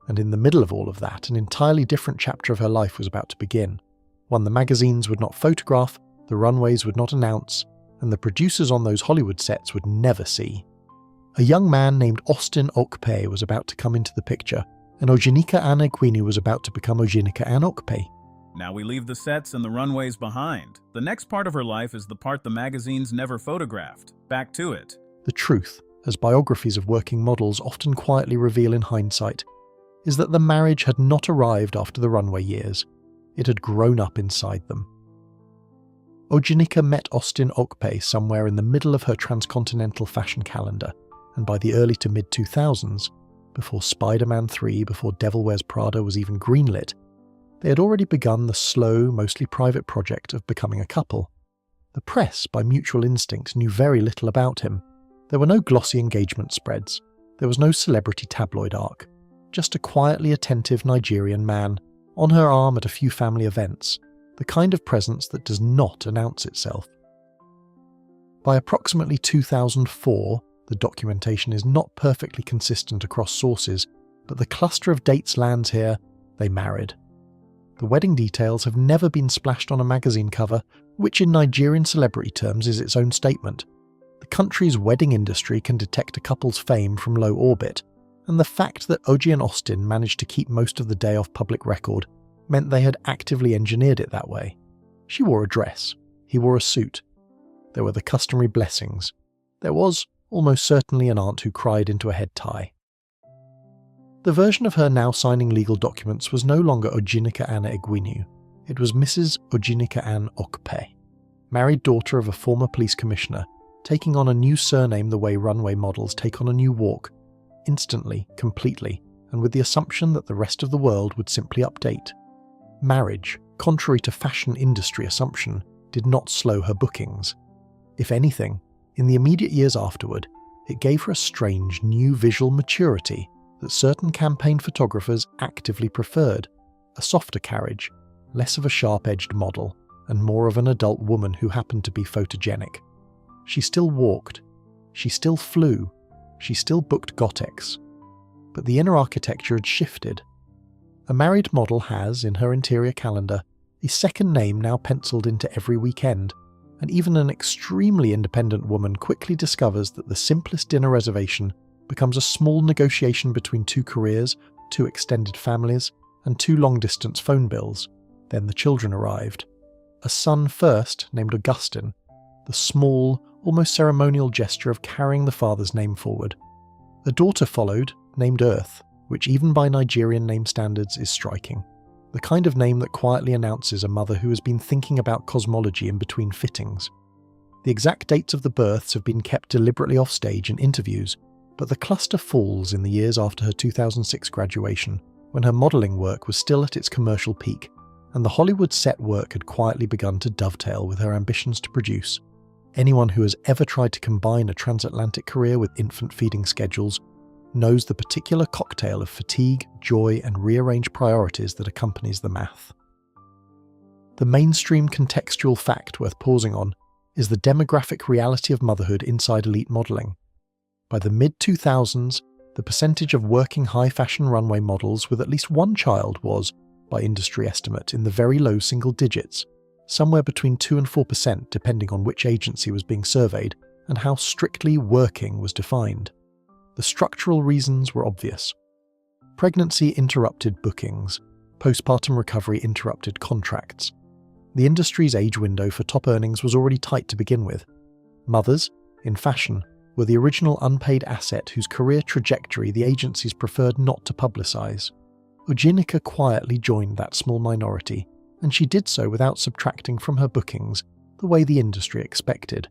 And in the middle of all of that, an entirely different chapter of her life was about to begin. One the magazines would not photograph, the runways would not announce, and the producers on those Hollywood sets would never see. A young man named Ojy Okpe was about to come into the picture, and Ojy Okpe was about to become Ojy Okpe. Now we leave the sets and the runways behind. The next part of her life is the part the magazines never photographed. Back to it. The truth, as biographies of working models often quietly reveal in hindsight, is that the marriage had not arrived after the runway years. It had grown up inside them. Ojy met Ojy Okpe somewhere in the middle of her transcontinental fashion calendar, and by the early to mid-2000s, before Spider-Man 3, before Devil Wears Prada was even greenlit, they had already begun the slow, mostly private project of becoming a couple. The press, by mutual instinct, knew very little about him. There were no glossy engagement spreads. There was no celebrity tabloid arc. Just a quietly attentive Nigerian man, on her arm at a few family events, the kind of presence that does not announce itself. By approximately 2004, the documentation is not perfectly consistent across sources, but the cluster of dates lands here: they married. The wedding details have never been splashed on a magazine cover, which in Nigerian celebrity terms is its own statement. The country's wedding industry can detect a couple's fame from low orbit, and the fact that Ojy and Austin managed to keep most of the day off public record meant they had actively engineered it that way. She wore a dress. He wore a suit. There were the customary blessings. There was, almost certainly, an aunt who cried into a head tie. The version of her now signing legal documents was no longer Ojy Okpe. It was Mrs. Ojy Okpe, married daughter of a former police commissioner, taking on a new surname the way runway models take on a new walk, instantly, completely, and with the assumption that the rest of the world would simply update. Marriage, contrary to fashion industry assumption, did not slow her bookings. If anything, in the immediate years afterward, it gave her a strange new visual maturity that certain campaign photographers actively preferred: a softer carriage, less of a sharp-edged model, and more of an adult woman who happened to be photogenic. She still walked, she still flew, she still booked Gottex. But the inner architecture had shifted. A married model has, in her interior calendar, a second name now penciled into every weekend, and even an extremely independent woman quickly discovers that the simplest dinner reservation becomes a small negotiation between two careers, two extended families, and two long-distance phone bills. Then the children arrived. A son first, named Augustine, the small, almost ceremonial gesture of carrying the father's name forward. A daughter followed, named Earth, which even by Nigerian name standards is striking. The kind of name that quietly announces a mother who has been thinking about cosmology in between fittings. The exact dates of the births have been kept deliberately off stage in interviews, but the cluster falls in the years after her 2006 graduation, when her modelling work was still at its commercial peak, and the Hollywood set work had quietly begun to dovetail with her ambitions to produce. Anyone who has ever tried to combine a transatlantic career with infant feeding schedules knows the particular cocktail of fatigue, joy, and rearranged priorities that accompanies the math. The mainstream contextual fact worth pausing on is the demographic reality of motherhood inside elite modelling. By the mid-2000s, the percentage of working high-fashion runway models with at least one child was, by industry estimate, in the very low single digits, somewhere between 2 and 4% depending on which agency was being surveyed and how strictly working was defined. The structural reasons were obvious. Pregnancy interrupted bookings. Postpartum recovery interrupted contracts. The industry's age window for top earnings was already tight to begin with. Mothers, in fashion, were the original unpaid asset whose career trajectory the agencies preferred not to publicise. Ojy quietly joined that small minority, and she did so without subtracting from her bookings the way the industry expected,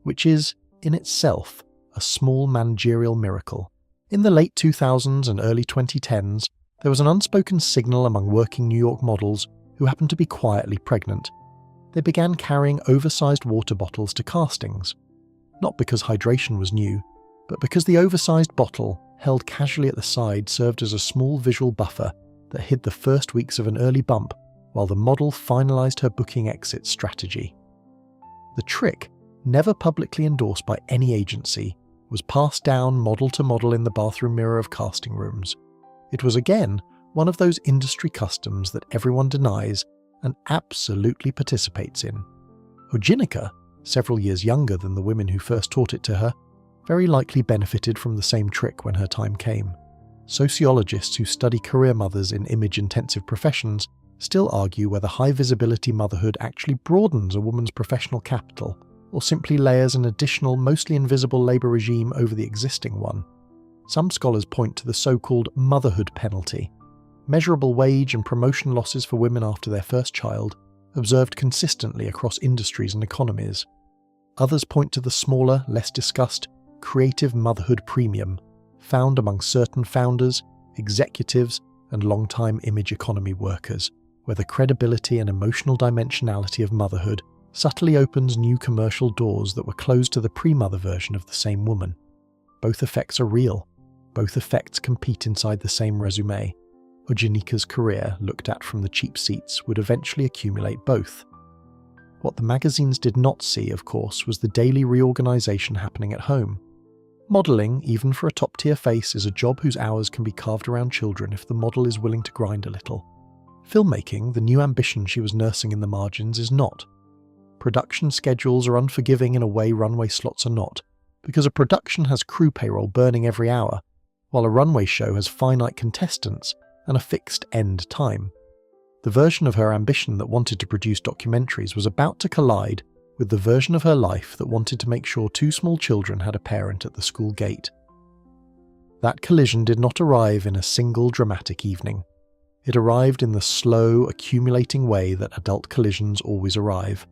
which is, in itself, a small managerial miracle. In the late 2000s and early 2010s, there was an unspoken signal among working New York models who happened to be quietly pregnant. They began carrying oversized water bottles to castings. Not because hydration was new, but because the oversized bottle, held casually at the side, served as a small visual buffer that hid the first weeks of an early bump while the model finalized her booking exit strategy. The trick, never publicly endorsed by any agency, was passed down model to model in the bathroom mirror of casting rooms. It was again one of those industry customs that everyone denies and absolutely participates in. Ojy, several years younger than the women who first taught it to her, very likely benefited from the same trick when her time came. Sociologists who study career mothers in image-intensive professions still argue whether high-visibility motherhood actually broadens a woman's professional capital, or simply layers an additional, mostly invisible labour regime over the existing one. Some scholars point to the so-called motherhood penalty, measurable wage and promotion losses for women after their first child, observed consistently across industries and economies. Others point to the smaller, less discussed, creative motherhood premium, found among certain founders, executives, and long-time image economy workers, where the credibility and emotional dimensionality of motherhood subtly opens new commercial doors that were closed to the pre-mother version of the same woman. Both effects are real. Both effects compete inside the same resume. Ojenika's career, looked at from the cheap seats, would eventually accumulate both. What the magazines did not see, of course, was the daily reorganisation happening at home. Modelling, even for a top-tier face, is a job whose hours can be carved around children if the model is willing to grind a little. Filmmaking, the new ambition she was nursing in the margins, is not. Production schedules are unforgiving in a way runway slots are not, because a production has crew payroll burning every hour, while a runway show has finite contestants and a fixed end time. The version of her ambition that wanted to produce documentaries was about to collide with the version of her life that wanted to make sure 2 small children had a parent at the school gate. That collision did not arrive in a single dramatic evening. It arrived in the slow, accumulating way that adult collisions always arrive,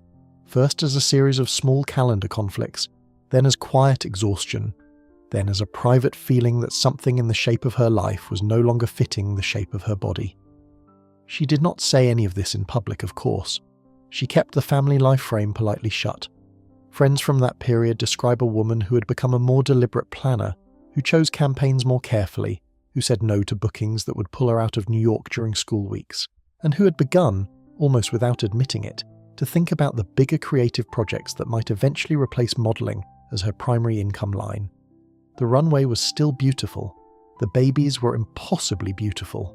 first as a series of small calendar conflicts, then as quiet exhaustion, then as a private feeling that something in the shape of her life was no longer fitting the shape of her body. She did not say any of this in public, of course. She kept the family life frame politely shut. Friends from that period describe a woman who had become a more deliberate planner, who chose campaigns more carefully, who said no to bookings that would pull her out of New York during school weeks, and who had begun, almost without admitting it, to think about the bigger creative projects that might eventually replace modelling as her primary income line. The runway was still beautiful. The babies were impossibly beautiful.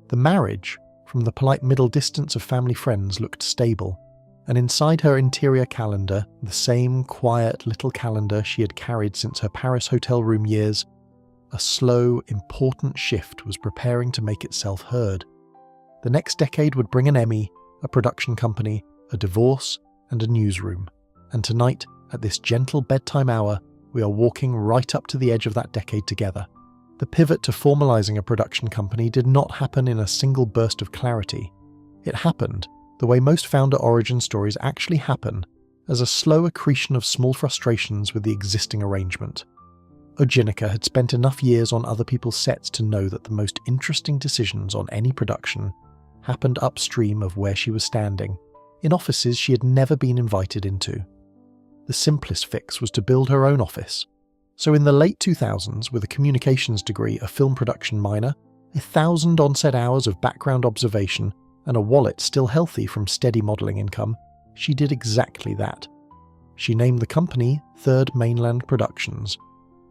The marriage, from the polite middle distance of family friends, looked stable, and inside her interior calendar, the same quiet little calendar she had carried since her Paris hotel room years, a slow, important shift was preparing to make itself heard. The next decade would bring an Emmy, a production company, a divorce, and a newsroom. And tonight, at this gentle bedtime hour, we are walking right up to the edge of that decade together. The pivot to formalizing a production company did not happen in a single burst of clarity. It happened, the way most founder origin stories actually happen, as a slow accretion of small frustrations with the existing arrangement. Ojenika had spent enough years on other people's sets to know that the most interesting decisions on any production happened upstream of where she was standing, in offices she had never been invited into. The simplest fix was to build her own office. So in the late 2000s, with a communications degree, a film production minor, 1,000 on-set hours of background observation, and a wallet still healthy from steady modelling income, she did exactly that. She named the company Third Mainland Productions.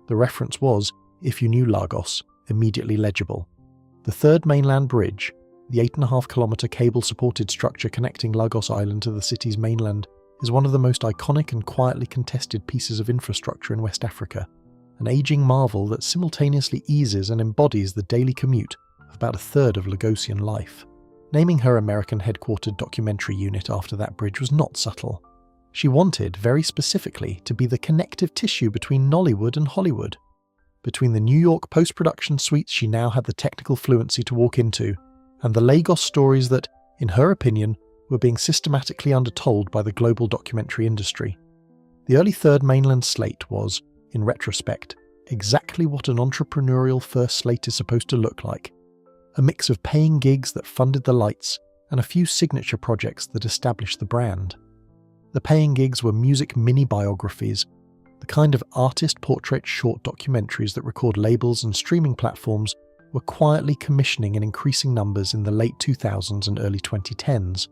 The reference was, if you knew Lagos, immediately legible. The Third Mainland Bridge, the 8.5-kilometre cable-supported structure connecting Lagos Island to the city's mainland, is one of the most iconic and quietly contested pieces of infrastructure in West Africa, an ageing marvel that simultaneously eases and embodies the daily commute of about a third of Lagosian life. Naming her American-headquartered documentary unit after that bridge was not subtle. She wanted, very specifically, to be the connective tissue between Nollywood and Hollywood. Between the New York post-production suites she now had the technical fluency to walk into, and the Lagos stories that, in her opinion, were being systematically undertold by the global documentary industry. The early Third Mainland slate was, in retrospect, exactly what an entrepreneurial first slate is supposed to look like. A mix of paying gigs that funded the lights and a few signature projects that established the brand. The paying gigs were music mini-biographies, the kind of artist portrait short documentaries that record labels and streaming platforms were quietly commissioning in increasing numbers in the late 2000s and early 2010s.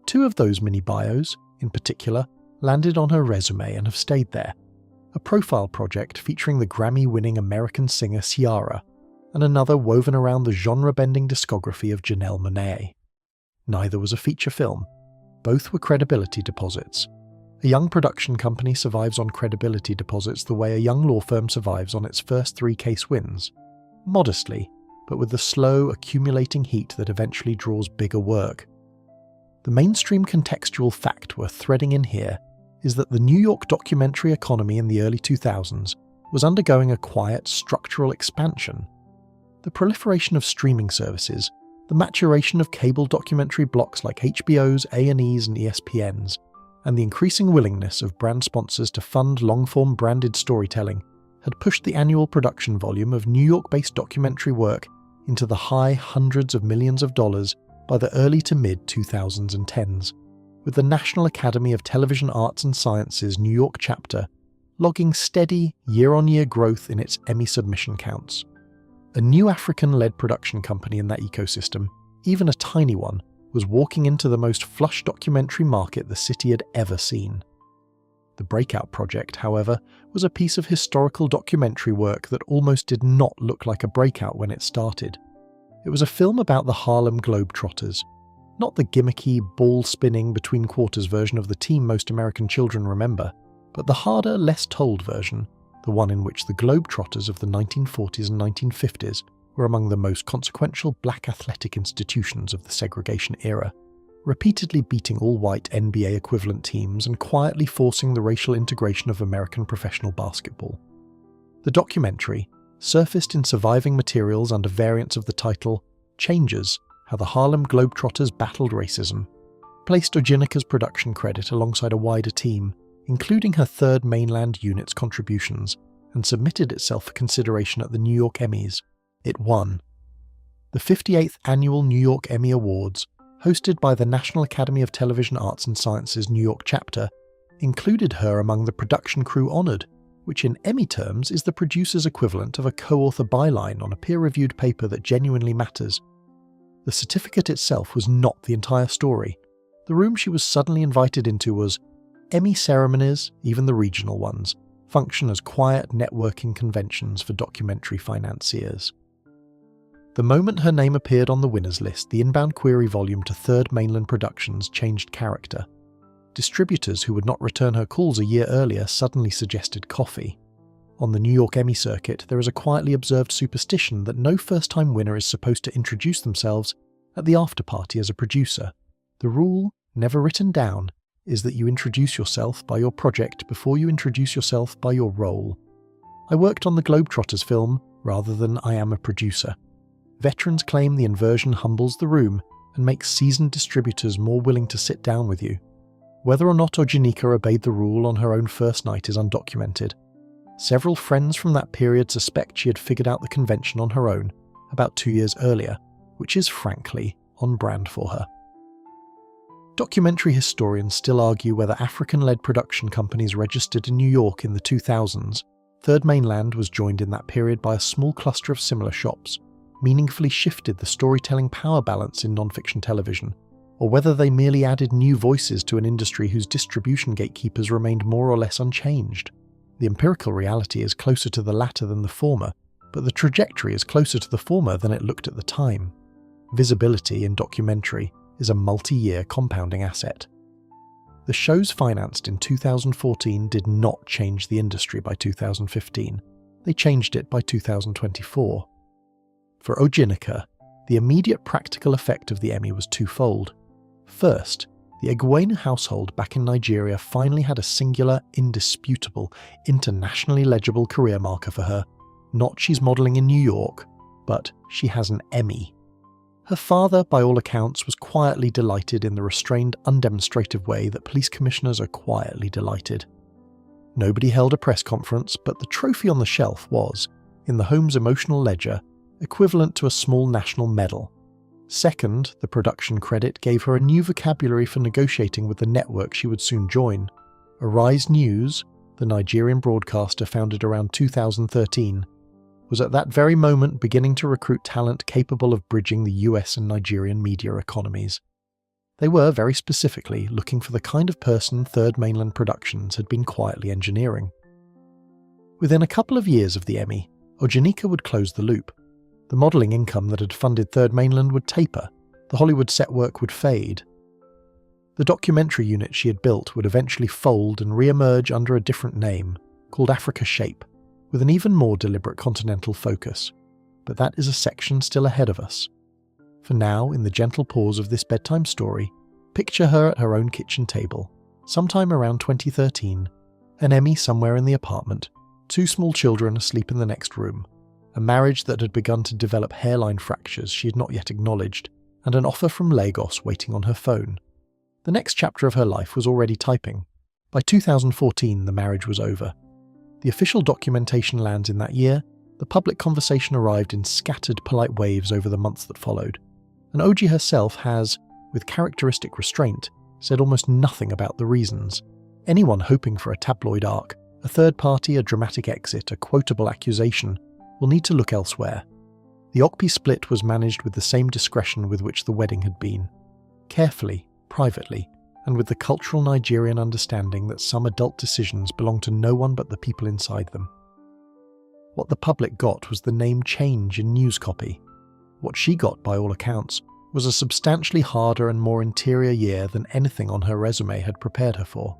2 of those mini-bios, in particular, landed on her resume and have stayed there. A profile project featuring the Grammy-winning American singer Ciara, and another woven around the genre-bending discography of Janelle Monáe. Neither was a feature film. Both were credibility deposits. A young production company survives on credibility deposits the way a young law firm survives on its first 3 case wins. Modestly, but with the slow, accumulating heat that eventually draws bigger work. The mainstream contextual fact worth threading in here is that the New York documentary economy in the early 2000s was undergoing a quiet, structural expansion. The proliferation of streaming services, the maturation of cable documentary blocks like HBO's, A&E's and ESPN's, and the increasing willingness of brand sponsors to fund long-form branded storytelling had pushed the annual production volume of New York-based documentary work into the high hundreds of millions of dollars by the early to mid-2010s, with the National Academy of Television Arts and Sciences New York chapter logging steady year-on-year growth in its Emmy submission counts. A new African-led production company in that ecosystem, even a tiny one, was walking into the most flush documentary market the city had ever seen. The Breakout Project, however, was a piece of historical documentary work that almost did not look like a breakout when it started. It was a film about the Harlem Globetrotters, not the gimmicky, ball-spinning between-quarters version of the team most American children remember, but the harder, less-told version, the one in which the Globetrotters of the 1940s and 1950s were among the most consequential black athletic institutions of the segregation era, repeatedly beating all-white NBA equivalent teams and quietly forcing the racial integration of American professional basketball. The documentary, surfaced in surviving materials under variants of the title Changes: How the Harlem Globetrotters Battled Racism, placed Ojinika's production credit alongside a wider team, including her Third Mainland unit's contributions, and submitted itself for consideration at the New York Emmys. It won. The 58th Annual New York Emmy Awards, hosted by the National Academy of Television Arts and Sciences New York chapter, included her among the production crew honoured, which in Emmy terms is the producer's equivalent of a co-author byline on a peer-reviewed paper that genuinely matters. The certificate itself was not the entire story. The room she was suddenly invited into was Emmy ceremonies, even the regional ones, function as quiet networking conventions for documentary financiers. The moment her name appeared on the winners list, the inbound query volume to Third Mainland Productions changed character. Distributors who would not return her calls a year earlier suddenly suggested coffee. On the New York Emmy circuit, there is a quietly observed superstition that no first-time winner is supposed to introduce themselves at the after-party as a producer. The rule, never written down, is that you introduce yourself by your project before you introduce yourself by your role. I worked on the Globetrotters film rather than I am a producer. Veterans claim the inversion humbles the room and makes seasoned distributors more willing to sit down with you. Whether or not Ojinika obeyed the rule on her own first night is undocumented. Several friends from that period suspect she had figured out the convention on her own about 2 years earlier, which is frankly on brand for her. Documentary historians still argue whether African-led production companies registered in New York in the 2000s, Third Mainland was joined in that period by a small cluster of similar shops, meaningfully shifted the storytelling power balance in non-fiction television, or whether they merely added new voices to an industry whose distribution gatekeepers remained more or less unchanged. The empirical reality is closer to the latter than the former, but the trajectory is closer to the former than it looked at the time. Visibility in documentary is a multi-year compounding asset. The shows financed in 2014 did not change the industry by 2015. They changed it by 2024. For Ojinika, the immediate practical effect of the Emmy was twofold. First, the Egwene household back in Nigeria finally had a singular, indisputable, internationally legible career marker for her. Not she's modelling in New York, but she has an Emmy. Her father, by all accounts, was quietly delighted in the restrained, undemonstrative way that police commissioners are quietly delighted. Nobody held a press conference, but the trophy on the shelf was, in the home's emotional ledger, equivalent to a small national medal. Second, the production credit gave her a new vocabulary for negotiating with the network she would soon join. Arise News, the Nigerian broadcaster founded around 2013, was at that very moment beginning to recruit talent capable of bridging the US and Nigerian media economies. They were, very specifically, looking for the kind of person Third Mainland Productions had been quietly engineering. Within a couple of years of the Emmy, Ojinika would close the loop. The modelling income that had funded Third Mainland would taper, the Hollywood set work would fade. The documentary unit she had built would eventually fold and re-emerge under a different name, called Africa Shape, with an even more deliberate continental focus. But that is a section still ahead of us. For now, in the gentle pause of this bedtime story, picture her at her own kitchen table, sometime around 2013, an Emmy somewhere in the apartment, 2 small children asleep in the next room, a marriage that had begun to develop hairline fractures she had not yet acknowledged, and an offer from Lagos waiting on her phone. The next chapter of her life was already typing. By 2014, the marriage was over. The official documentation lands in that year, the public conversation arrived in scattered polite waves over the months that followed, and Ojy herself has, with characteristic restraint, said almost nothing about the reasons. Anyone hoping for a tabloid arc, a third party, a dramatic exit, a quotable accusation, will need to look elsewhere. The Okpe split was managed with the same discretion with which the wedding had been. Carefully, privately, and with the cultural Nigerian understanding that some adult decisions belong to no one but the people inside them. What the public got was the name change in news copy. What she got, by all accounts, was a substantially harder and more interior year than anything on her resume had prepared her for.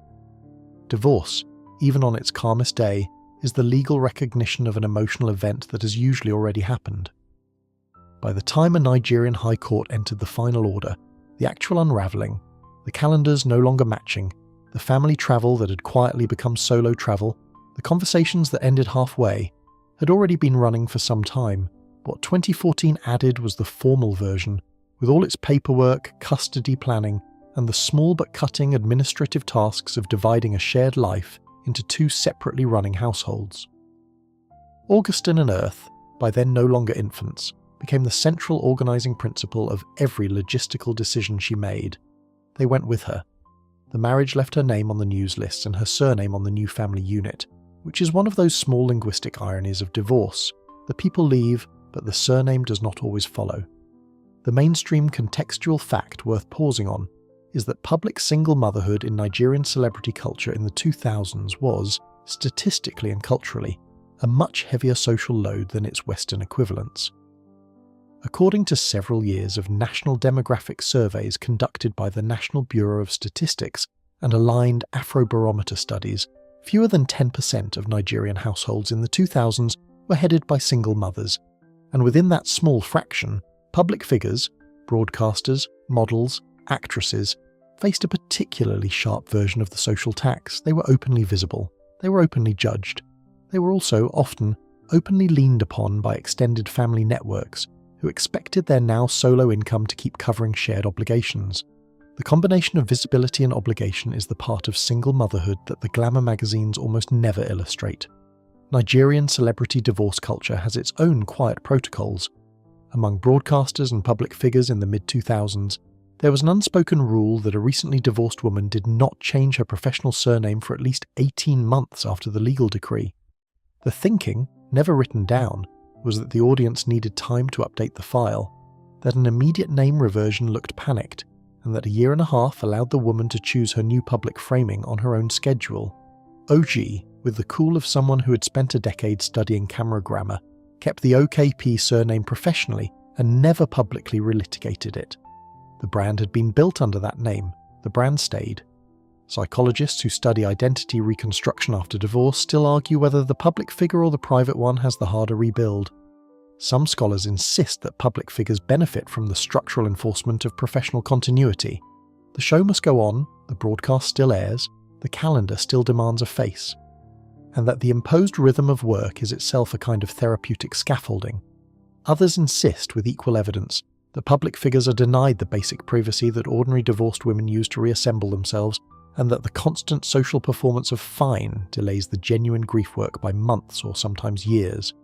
Divorce, even on its calmest day, is the legal recognition of an emotional event that has usually already happened. By the time a Nigerian high court entered the final order, the actual unravelling, the calendars no longer matching, the family travel that had quietly become solo travel, the conversations that ended halfway, had already been running for some time. What 2014 added was the formal version, with all its paperwork, custody planning, and the small but cutting administrative tasks of dividing a shared life into 2 separately running households. Augustine and Earth, by then no longer infants, became the central organising principle of every logistical decision she made. They went with her. The marriage left her name on the news lists and her surname on the new family unit, which is one of those small linguistic ironies of divorce. The people leave, but the surname does not always follow. The mainstream contextual fact worth pausing on is that public single motherhood in Nigerian celebrity culture in the 2000s was, statistically and culturally, a much heavier social load than its Western equivalents. According to several years of national demographic surveys conducted by the National Bureau of Statistics and aligned Afrobarometer studies, fewer than 10% of Nigerian households in the 2000s were headed by single mothers, and within that small fraction, public figures, broadcasters, models, actresses, faced a particularly sharp version of the social tax. They were openly visible, they were openly judged, they were also often openly leaned upon by extended family networks who expected their now solo income to keep covering shared obligations. The combination of visibility and obligation is the part of single motherhood that the glamour magazines almost never illustrate. Nigerian celebrity divorce culture has its own quiet protocols. Among broadcasters and public figures in the mid-2000s, there was an unspoken rule that a recently divorced woman did not change her professional surname for at least 18 months after the legal decree. The thinking, never written down, was that the audience needed time to update the file, that an immediate name reversion looked panicked, and that a year and a half allowed the woman to choose her new public framing on her own schedule. Ojy, with the cool of someone who had spent a decade studying camera grammar, kept the OKP surname professionally and never publicly relitigated it. The brand had been built under that name, the brand stayed. Psychologists who study identity reconstruction after divorce still argue whether the public figure or the private one has the harder rebuild. Some scholars insist that public figures benefit from the structural enforcement of professional continuity. The show must go on, the broadcast still airs, the calendar still demands a face, and that the imposed rhythm of work is itself a kind of therapeutic scaffolding. Others insist, with equal evidence, that public figures are denied the basic privacy that ordinary divorced women use to reassemble themselves, and that the constant social performance of fine delays the genuine grief work by months or sometimes years.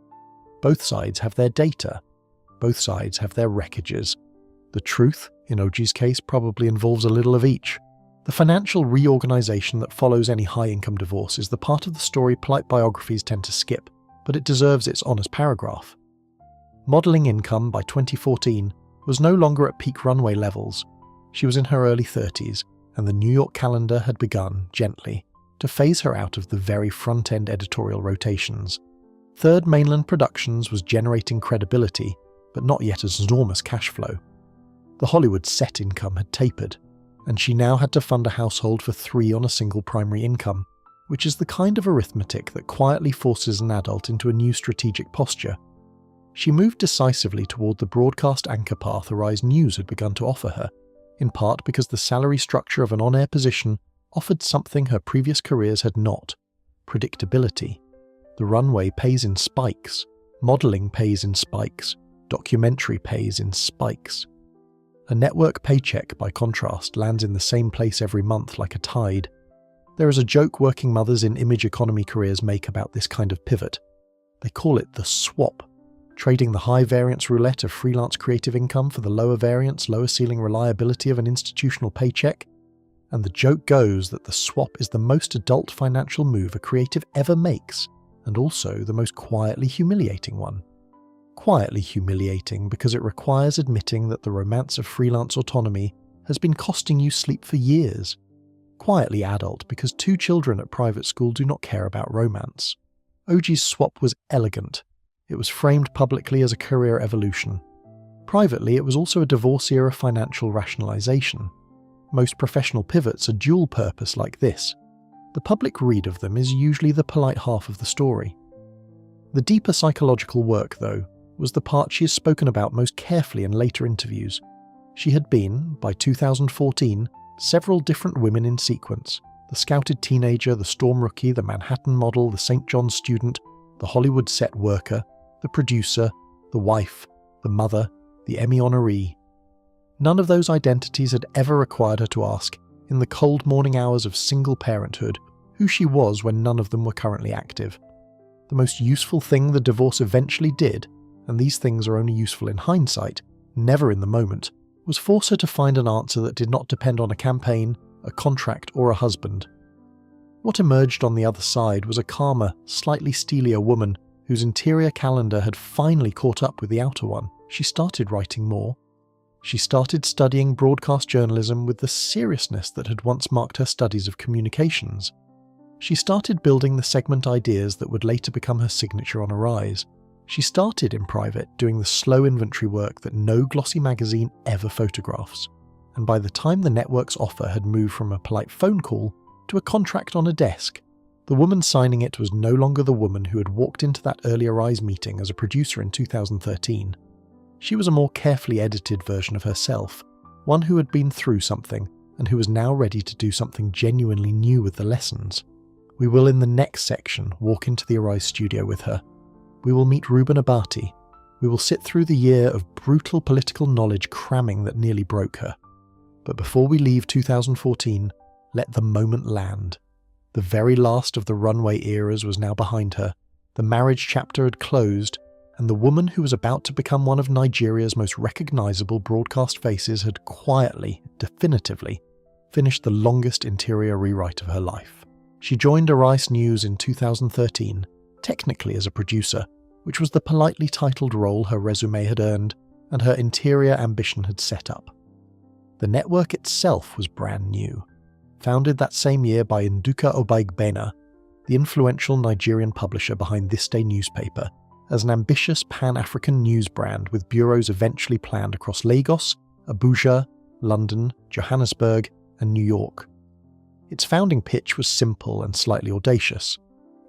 Both sides have their data. Both sides have their wreckages. The truth, in Ojy's case, probably involves a little of each. The financial reorganisation that follows any high-income divorce is the part of the story polite biographies tend to skip, but it deserves its honours paragraph. Modelling income by 2014 was no longer at peak Runway levels. She was in her early 30s, and the New York calendar had begun, gently, to phase her out of the very front-end editorial rotations. Third Mainland Productions was generating credibility, but not yet as enormous cash flow. The Hollywood set income had tapered. and she now had to fund a household for 3 on a single primary income, which is the kind of arithmetic that quietly forces an adult into a new strategic posture. She moved decisively toward the broadcast anchor path Arise News had begun to offer her, in part because the salary structure of an on-air position offered something her previous careers had not: predictability. The runway pays in spikes, modelling pays in spikes, documentary pays in spikes. A network paycheck, by contrast, lands in the same place every month like a tide. There is a joke working mothers in image economy careers make about this kind of pivot. They call it the swap, trading the high variance roulette of freelance creative income for the lower variance, lower ceiling reliability of an institutional paycheck. And the joke goes that the swap is the most adult financial move a creative ever makes, and also the most quietly humiliating one. Quietly humiliating because it requires admitting that the romance of freelance autonomy has been costing you sleep for years. Quietly adult because 2 children at private school do not care about romance. Ojy's swap was elegant. It was framed publicly as a career evolution. Privately, it was also a divorce-era financial rationalization. Most professional pivots are dual-purpose like this. The public read of them is usually the polite half of the story. The deeper psychological work, though, was the part she has spoken about most carefully in later interviews. She had been, by 2014, several different women in sequence: the scouted teenager, the storm rookie, the Manhattan model, the St. John's student, the Hollywood set worker, the producer, the wife, the mother, the Emmy honoree. None of those identities had ever required her to ask, in the cold morning hours of single parenthood, who she was when none of them were currently active. The most useful thing the divorce eventually did, and these things are only useful in hindsight, never in the moment, was force her to find an answer that did not depend on a campaign, a contract, or a husband. What emerged on the other side was a calmer, slightly steelier woman whose interior calendar had finally caught up with the outer one. She started writing more. She started studying broadcast journalism with the seriousness that had once marked her studies of communications. She started building the segment ideas that would later become her signature on Arise. She started in private doing the slow inventory work that no glossy magazine ever photographs. And by the time the network's offer had moved from a polite phone call to a contract on a desk, the woman signing it was no longer the woman who had walked into that early Arise meeting as a producer in 2013. She was a more carefully edited version of herself, one who had been through something and who was now ready to do something genuinely new with the lessons. We will in the next section walk into the Arise studio with her. We will meet Ruben Abati. We will sit through the year of brutal political knowledge cramming that nearly broke her. But before we leave 2014, let the moment land. The very last of the runway eras was now behind her. The marriage chapter had closed, and the woman who was about to become one of Nigeria's most recognizable broadcast faces had quietly, definitively, finished the longest interior rewrite of her life. She joined Arise News in 2013, technically as a producer, which was the politely titled role her resume had earned and her interior ambition had set up. The network itself was brand new, founded that same year by Ojy Okpe, the influential Nigerian publisher behind This Day newspaper, as an ambitious Pan-African news brand with bureaus eventually planned across Lagos, Abuja, London, Johannesburg, and New York. Its founding pitch was simple and slightly audacious: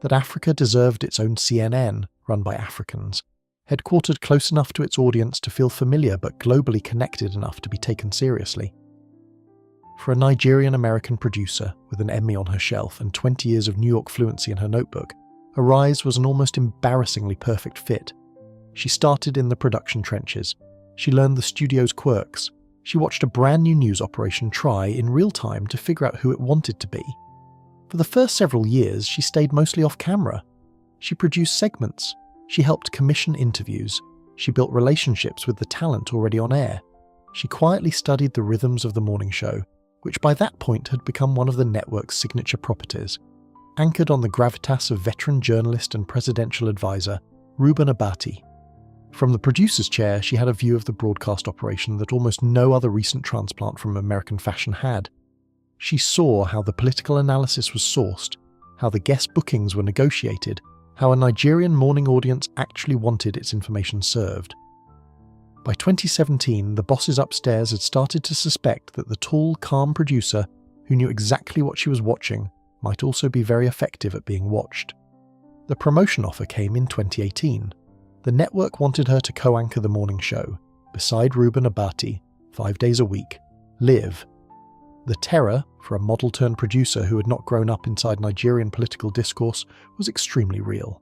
that Africa deserved its own CNN, run by Africans, headquartered close enough to its audience to feel familiar but globally connected enough to be taken seriously. For a Nigerian-American producer with an Emmy on her shelf and 20 years of New York fluency in her notebook, Arise was an almost embarrassingly perfect fit. She started in the production trenches. She learned the studio's quirks. She watched a brand new news operation try in real time to figure out who it wanted to be. For the first several years, she stayed mostly off camera. She produced segments. She helped commission interviews. She built relationships with the talent already on air. She quietly studied the rhythms of the morning show, which by that point had become one of the network's signature properties, anchored on the gravitas of veteran journalist and presidential advisor Ruben Abati. From the producer's chair, she had a view of the broadcast operation that almost no other recent transplant from American fashion had. She saw how the political analysis was sourced, how the guest bookings were negotiated, how a Nigerian morning audience actually wanted its information served. By 2017, the bosses upstairs had started to suspect that the tall, calm producer, who knew exactly what she was watching, might also be very effective at being watched. The promotion offer came in 2018. The network wanted her to co-anchor the morning show, beside Ruben Abati, 5 days a week, live. The terror, for a model-turned-producer who had not grown up inside Nigerian political discourse, was extremely real.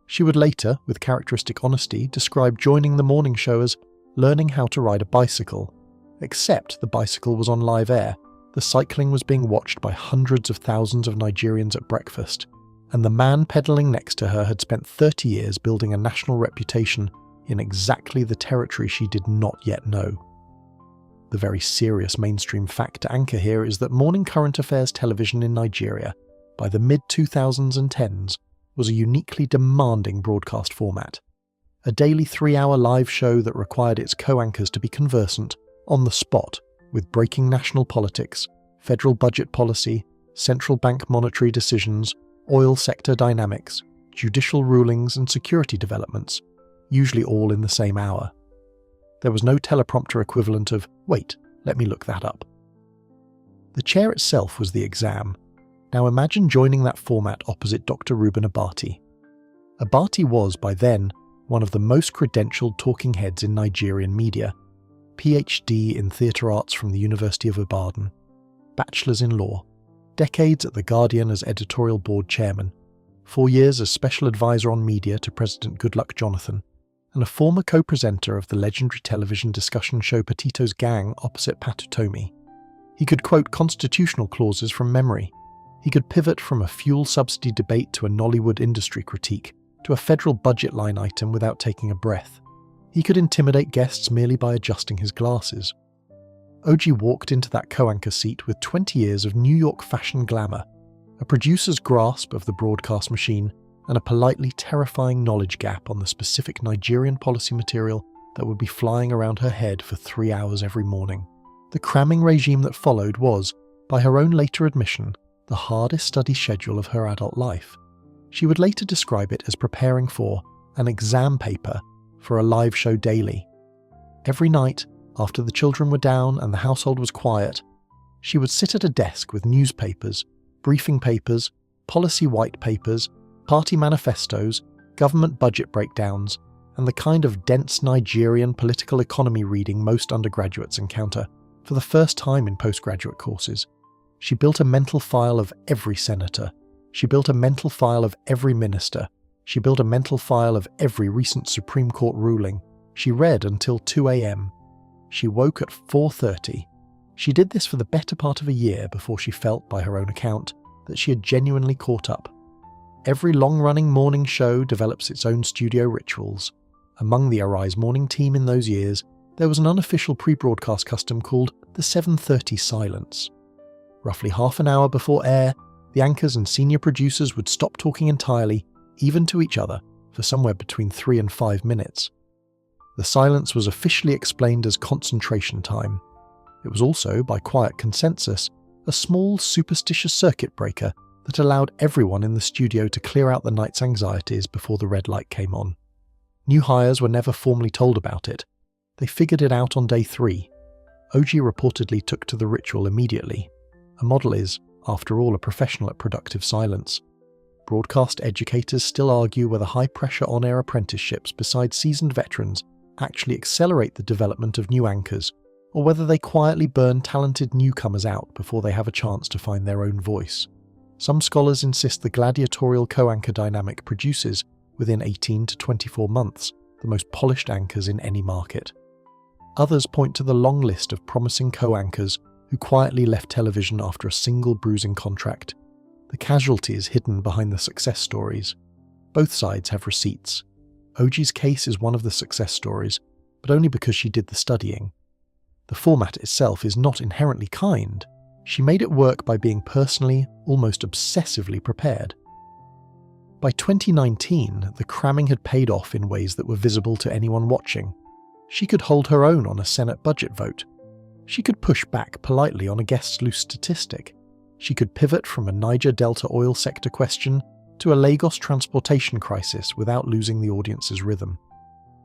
She would later, with characteristic honesty, describe joining the morning show as learning how to ride a bicycle. Except the bicycle was on live air, the cycling was being watched by hundreds of thousands of Nigerians at breakfast, and the man pedalling next to her had spent 30 years building a national reputation in exactly the territory she did not yet know. The very serious mainstream fact to anchor here is that morning current affairs television in Nigeria, by the mid-2010s, was a uniquely demanding broadcast format. A daily 3-hour live show that required its co-anchors to be conversant, on the spot, with breaking national politics, federal budget policy, central bank monetary decisions, oil sector dynamics, judicial rulings and security developments, usually all in the same hour. There was no teleprompter equivalent of, wait, let me look that up. The chair itself was the exam. Now imagine joining that format opposite Dr. Ruben Abati. Abati was, by then, one of the most credentialed talking heads in Nigerian media, PhD in theatre arts from the University of Ibadan, bachelor's in law, decades at The Guardian as editorial board chairman, 4 years as special advisor on media to President Goodluck Jonathan, and a former co-presenter of the legendary television discussion show Petito's Gang opposite Patutomi. He could quote constitutional clauses from memory. He could pivot from a fuel subsidy debate to a Nollywood industry critique, to a federal budget line item without taking a breath. He could intimidate guests merely by adjusting his glasses. Ojy walked into that co-anchor seat with 20 years of New York fashion glamour, a producer's grasp of the broadcast machine, and a politely terrifying knowledge gap on the specific Nigerian policy material that would be flying around her head for 3 hours every morning. The cramming regime that followed was, by her own later admission, the hardest study schedule of her adult life. She would later describe it as preparing for an exam paper for a live show daily. Every night, after the children were down and the household was quiet, she would sit at a desk with newspapers, briefing papers, policy white papers, party manifestos, government budget breakdowns, and the kind of dense Nigerian political economy reading most undergraduates encounter for the first time in postgraduate courses. She built a mental file of every senator. She built a mental file of every minister. She built a mental file of every recent Supreme Court ruling. She read until 2 a.m. She woke at 4:30. She did this for the better part of a year before she felt, by her own account, that she had genuinely caught up. Every long-running morning show develops its own studio rituals. Among the Arise morning team in those years, there was an unofficial pre-broadcast custom called the 7:30 silence. Roughly half an hour before air, the anchors and senior producers would stop talking entirely, even to each other, for somewhere between 3 and 5 minutes. The silence was officially explained as concentration time. It was also, by quiet consensus, a small superstitious circuit breaker that allowed everyone in the studio to clear out the night's anxieties before the red light came on. New hires were never formally told about it. They figured it out on day 3. Ojy reportedly took to the ritual immediately. A model is, after all, a professional at productive silence. Broadcast educators still argue whether high-pressure on-air apprenticeships beside seasoned veterans actually accelerate the development of new anchors, or whether they quietly burn talented newcomers out before they have a chance to find their own voice. Some scholars insist the gladiatorial co-anchor dynamic produces, within 18 to 24 months, the most polished anchors in any market. Others point to the long list of promising co-anchors who quietly left television after a single bruising contract, the casualties hidden behind the success stories. Both sides have receipts. Ojy's case is one of the success stories, but only because she did the studying. The format itself is not inherently kind. She made it work by being personally, almost obsessively prepared. By 2019, the cramming had paid off in ways that were visible to anyone watching. She could hold her own on a Senate budget vote. She could push back politely on a guest's loose statistic. She could pivot from a Niger Delta oil sector question to a Lagos transportation crisis without losing the audience's rhythm.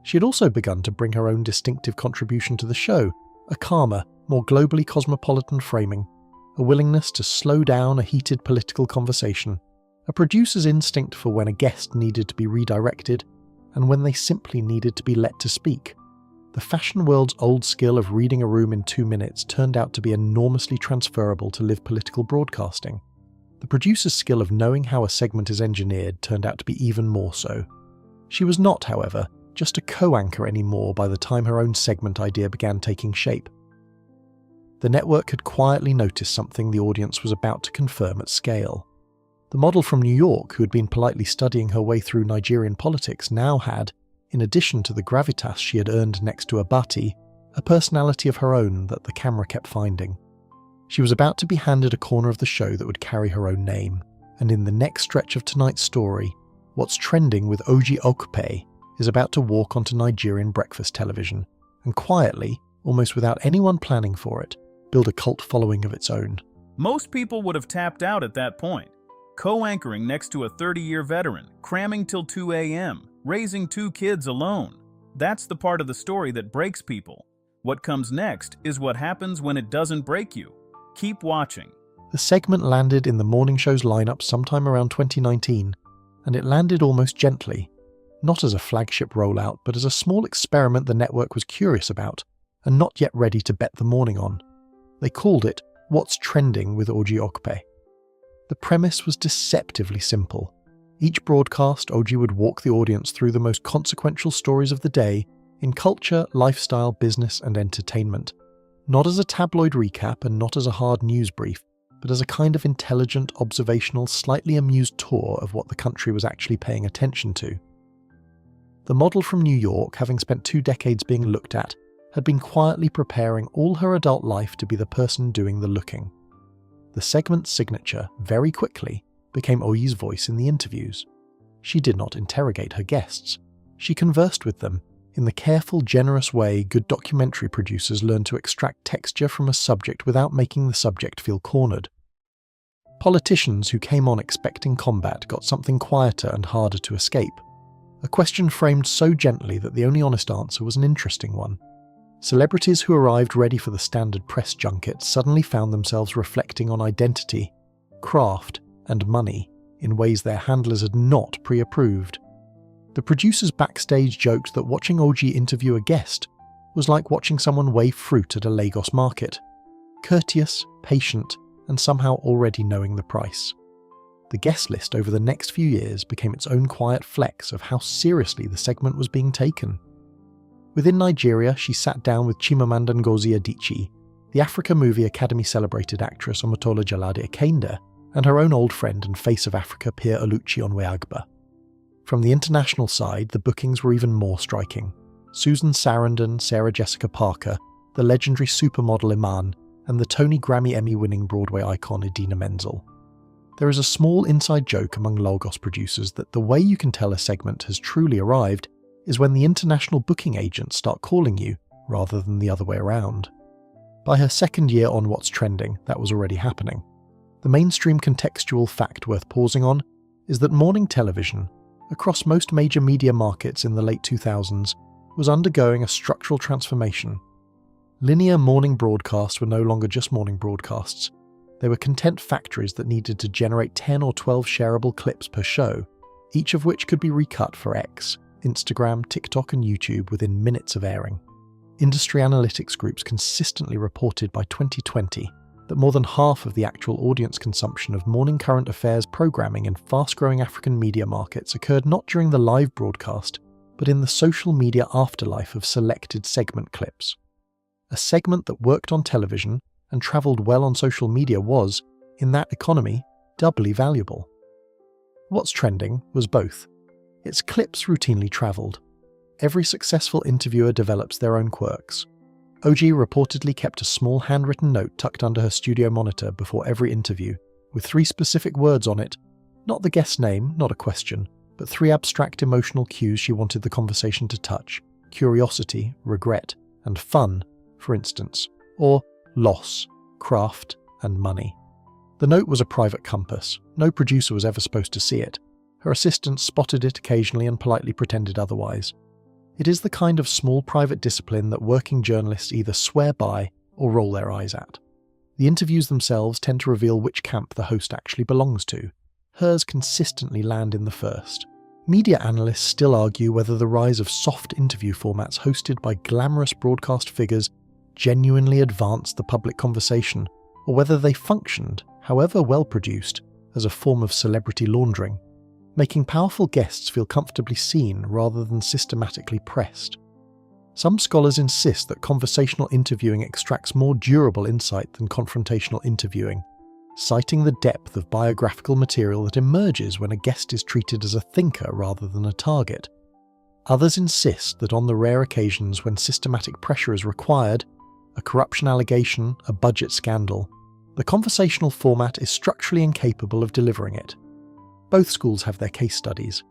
She had also begun to bring her own distinctive contribution to the show, a calmer, more globally cosmopolitan framing, a willingness to slow down a heated political conversation, a producer's instinct for when a guest needed to be redirected and when they simply needed to be let to speak. The fashion world's old skill of reading a room in 2 minutes turned out to be enormously transferable to live political broadcasting. The producer's skill of knowing how a segment is engineered turned out to be even more so. She was not, however, just a co-anchor anymore by the time her own segment idea began taking shape. The network had quietly noticed something the audience was about to confirm at scale. The model from New York, who had been politely studying her way through Nigerian politics, now had, in addition to the gravitas she had earned next to Abati, a personality of her own that the camera kept finding. She was about to be handed a corner of the show that would carry her own name, and in the next stretch of tonight's story, What's Trending with Ojy Okpe is about to walk onto Nigerian breakfast television, and quietly, almost without anyone planning for it, build a cult following of its own. Most people would have tapped out at that point. Co-anchoring next to a 30-year veteran, cramming till 2 a.m., raising 2 kids alone. That's the part of the story that breaks people. What comes next is what happens when it doesn't break you. Keep watching. The segment landed in the morning show's lineup sometime around 2019, and it landed almost gently, not as a flagship rollout, but as a small experiment the network was curious about, and not yet ready to bet the morning on. They called it What's Trending with Ojy Okpe. The premise was deceptively simple. Each broadcast, Ojy would walk the audience through the most consequential stories of the day in culture, lifestyle, business, and entertainment. Not as a tabloid recap and not as a hard news brief, but as a kind of intelligent, observational, slightly amused tour of what the country was actually paying attention to. The model from New York, having spent 2 decades being looked at, had been quietly preparing all her adult life to be the person doing the looking. The segment's signature, very quickly, became Oji's voice in the interviews. She did not interrogate her guests. She conversed with them, in the careful, generous way good documentary producers learn to extract texture from a subject without making the subject feel cornered. Politicians who came on expecting combat got something quieter and harder to escape. A question framed so gently that the only honest answer was an interesting one. Celebrities who arrived ready for the standard press junket suddenly found themselves reflecting on identity, craft, and money in ways their handlers had not pre-approved. The producers backstage joked that watching Ojy interview a guest was like watching someone weigh fruit at a Lagos market. Courteous, patient, and somehow already knowing the price. The guest list over the next few years became its own quiet flex of how seriously the segment was being taken. Within Nigeria, she sat down with Chimamanda Ngozi Adichie, the Africa Movie Academy celebrated actress Omotola Jalade Akinde, and her own old friend and face of Africa peer Oluchi Onwe-Agba. From the international side, the bookings were even more striking. Susan Sarandon, Sarah Jessica Parker, the legendary supermodel Iman, and the Tony Grammy Emmy-winning Broadway icon Idina Menzel. There is a small inside joke among Lagos producers that the way you can tell a segment has truly arrived is when the international booking agents start calling you, rather than the other way around. By her second year on What's Trending, that was already happening. The mainstream contextual fact worth pausing on is that morning television, across most major media markets in the late 2000s, was undergoing a structural transformation. Linear morning broadcasts were no longer just morning broadcasts. They were content factories that needed to generate 10 or 12 shareable clips per show, each of which could be recut for X, Instagram, TikTok and YouTube within minutes of airing. Industry analytics groups consistently reported by 2020 that more than half of the actual audience consumption of morning current affairs programming in fast-growing African media markets occurred not during the live broadcast, but in the social media afterlife of selected segment clips. A segment that worked on television and travelled well on social media was, in that economy, doubly valuable. What's Trending was both. Its clips routinely travelled. Every successful interviewer develops their own quirks. Ojy reportedly kept a small handwritten note tucked under her studio monitor before every interview, with 3 specific words on it, not the guest's name, not a question, but 3 abstract emotional cues she wanted the conversation to touch: curiosity, regret, and fun, for instance, or loss, craft, and money. The note was a private compass. No producer was ever supposed to see it. Her assistants spotted it occasionally and politely pretended otherwise. It is the kind of small private discipline that working journalists either swear by or roll their eyes at. The interviews themselves tend to reveal which camp the host actually belongs to. Hers consistently land in the first. Media analysts still argue whether the rise of soft interview formats hosted by glamorous broadcast figures genuinely advanced the public conversation, or whether they functioned, however well produced, as a form of celebrity laundering, making powerful guests feel comfortably seen rather than systematically pressed. Some scholars insist that conversational interviewing extracts more durable insight than confrontational interviewing, citing the depth of biographical material that emerges when a guest is treated as a thinker rather than a target. Others insist that on the rare occasions when systematic pressure is required, a corruption allegation, a budget scandal, the conversational format is structurally incapable of delivering it. Both schools have their case studies.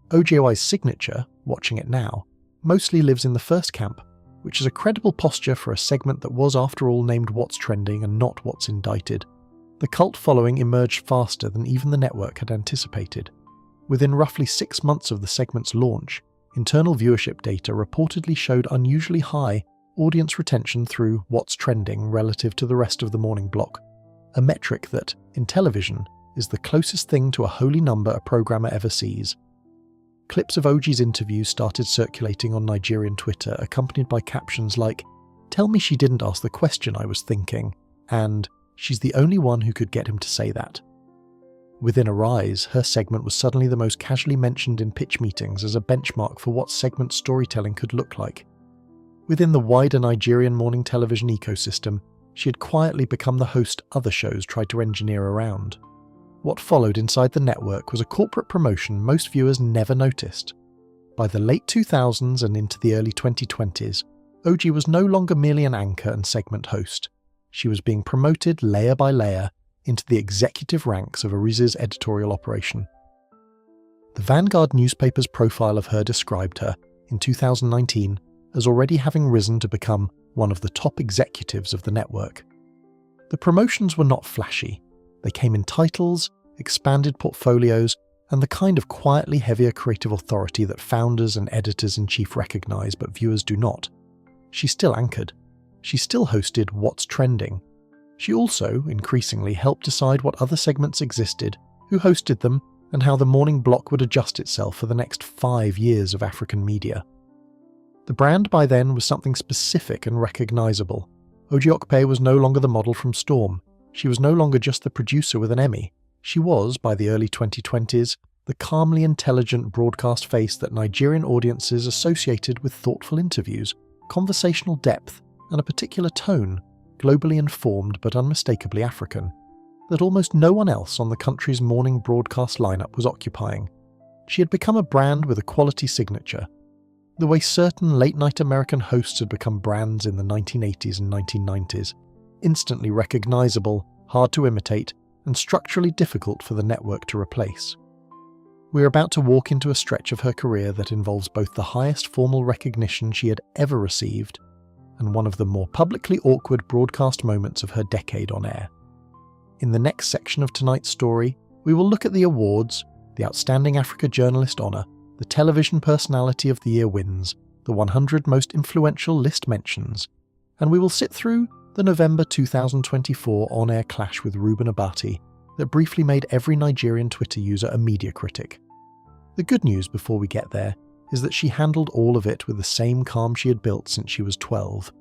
Ojoy's signature, watching it now, mostly lives in the first camp, which is a credible posture for a segment that was after all named What's Trending and not What's Indicted. The cult following emerged faster than even the network had anticipated. Within roughly 6 months of the segment's launch, internal viewership data reportedly showed unusually high audience retention through What's Trending relative to the rest of the morning block, a metric that, in television, is the closest thing to a holy number a programmer ever sees. Clips of Ojoy's interviews started circulating on Nigerian Twitter, accompanied by captions like, "Tell me she didn't ask the question I was thinking," and "She's the only one who could get him to say that." Within a rise, her segment was suddenly the most casually mentioned in pitch meetings as a benchmark for what segment storytelling could look like. Within the wider Nigerian morning television ecosystem, she had quietly become the host other shows tried to engineer around. What followed inside the network was a corporate promotion most viewers never noticed. By the late 2000s and into the early 2020s, Ojoy was no longer merely an anchor and segment host. She was being promoted layer by layer into the executive ranks of Arise editorial operation. The Vanguard newspaper's profile of her described her, in 2019, as already having risen to become one of the top executives of the network. The promotions were not flashy. They came in titles, expanded portfolios, and the kind of quietly heavier creative authority that founders and editors-in-chief recognise but viewers do not. She still anchored. She still hosted What's Trending. She also, increasingly, helped decide what other segments existed, who hosted them, and how the morning block would adjust itself for the next 5 years of African media. The brand by then was something specific and recognisable. Ojy Okpe was no longer the model from Storm. She was no longer just the producer with an Emmy. She was, by the early 2020s, the calmly intelligent broadcast face that Nigerian audiences associated with thoughtful interviews, conversational depth, and a particular tone, globally informed but unmistakably African, that almost no one else on the country's morning broadcast lineup was occupying. She had become a brand with a quality signature, the way certain late-night American hosts had become brands in the 1980s and 1990s, instantly recognisable, hard to imitate, and structurally difficult for the network to replace. We're about to walk into a stretch of her career that involves both the highest formal recognition she had ever received and one of the more publicly awkward broadcast moments of her decade on air. In the next section of tonight's story, we will look at the awards, the Outstanding Africa Journalist Honour, the Television Personality of the Year wins, the 100 Most Influential List mentions, and we will sit through the November 2024 on-air clash with Reuben Abati that briefly made every Nigerian Twitter user a media critic. The good news before we get there is that she handled all of it with the same calm she had built since she was 12.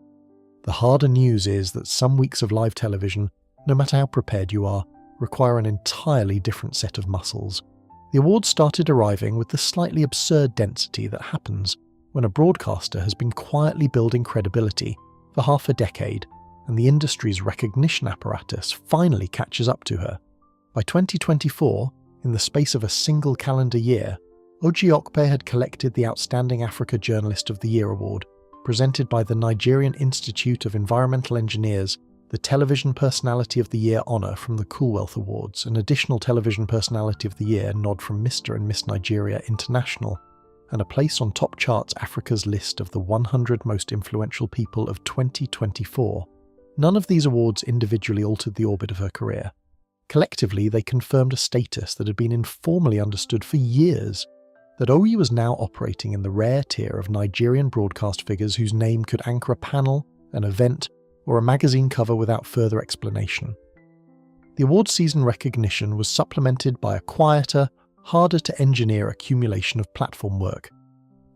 The harder news is that some weeks of live television, no matter how prepared you are, require an entirely different set of muscles. The awards started arriving with the slightly absurd density that happens when a broadcaster has been quietly building credibility for half a decade and the industry's recognition apparatus finally catches up to her. By 2024, in the space of a single calendar year, Ojy Okpe had collected the Outstanding Africa Journalist of the Year award, presented by the Nigerian Institute of Environmental Engineers, the Television Personality of the Year honour from the Coolwealth Awards, an additional Television Personality of the Year nod from Mr. and Miss Nigeria International, and a place on Top Charts Africa's list of the 100 most influential people of 2024. None of these awards individually altered the orbit of her career. Collectively, they confirmed a status that had been informally understood for years. that Ojy was now operating in the rare tier of Nigerian broadcast figures whose name could anchor a panel, an event, or a magazine cover without further explanation. The awards season recognition was supplemented by a quieter, harder-to-engineer accumulation of platform work.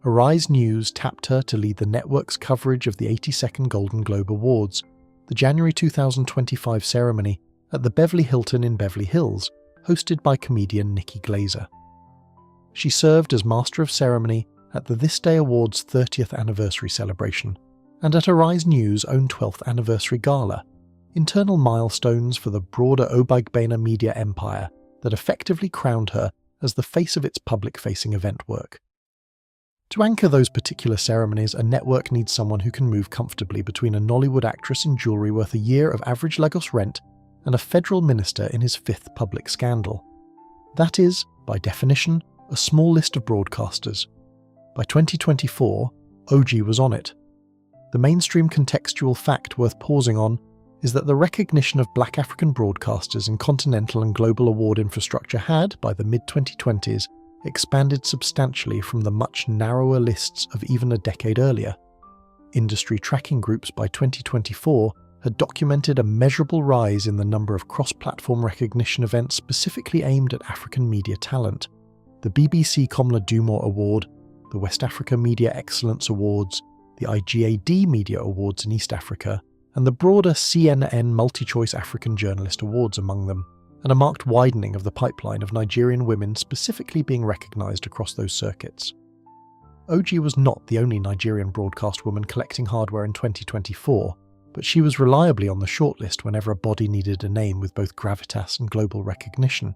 Arise News tapped her to lead the network's coverage of the 82nd Golden Globe Awards, the January 2025 ceremony at the Beverly Hilton in Beverly Hills, hosted by comedian Nikki Glazer. She served as Master of Ceremony at the This Day Awards 30th anniversary celebration, and at Arise News' own 12th anniversary gala, internal milestones for the broader Ojy Okpe media empire that effectively crowned her as the face of its public-facing event work. To anchor those particular ceremonies, a network needs someone who can move comfortably between a Nollywood actress in jewellery worth a year of average Lagos rent and a federal minister in his 5th public scandal. That is, by definition, a small list of broadcasters. By 2024, Ojy was on it. The mainstream contextual fact worth pausing on is that the recognition of black African broadcasters in continental and global award infrastructure had, by the mid-2020s, expanded substantially from the much narrower lists of even a decade earlier. Industry tracking groups by 2024 had documented a measurable rise in the number of cross-platform recognition events specifically aimed at African media talent. The BBC Komla Dumor Award, the West Africa Media Excellence Awards, the IGAD Media Awards in East Africa, and the broader CNN Multi-Choice African Journalist Awards among them, and a marked widening of the pipeline of Nigerian women specifically being recognised across those circuits. Ojy was not the only Nigerian broadcast woman collecting hardware in 2024, but she was reliably on the shortlist whenever a body needed a name with both gravitas and global recognition.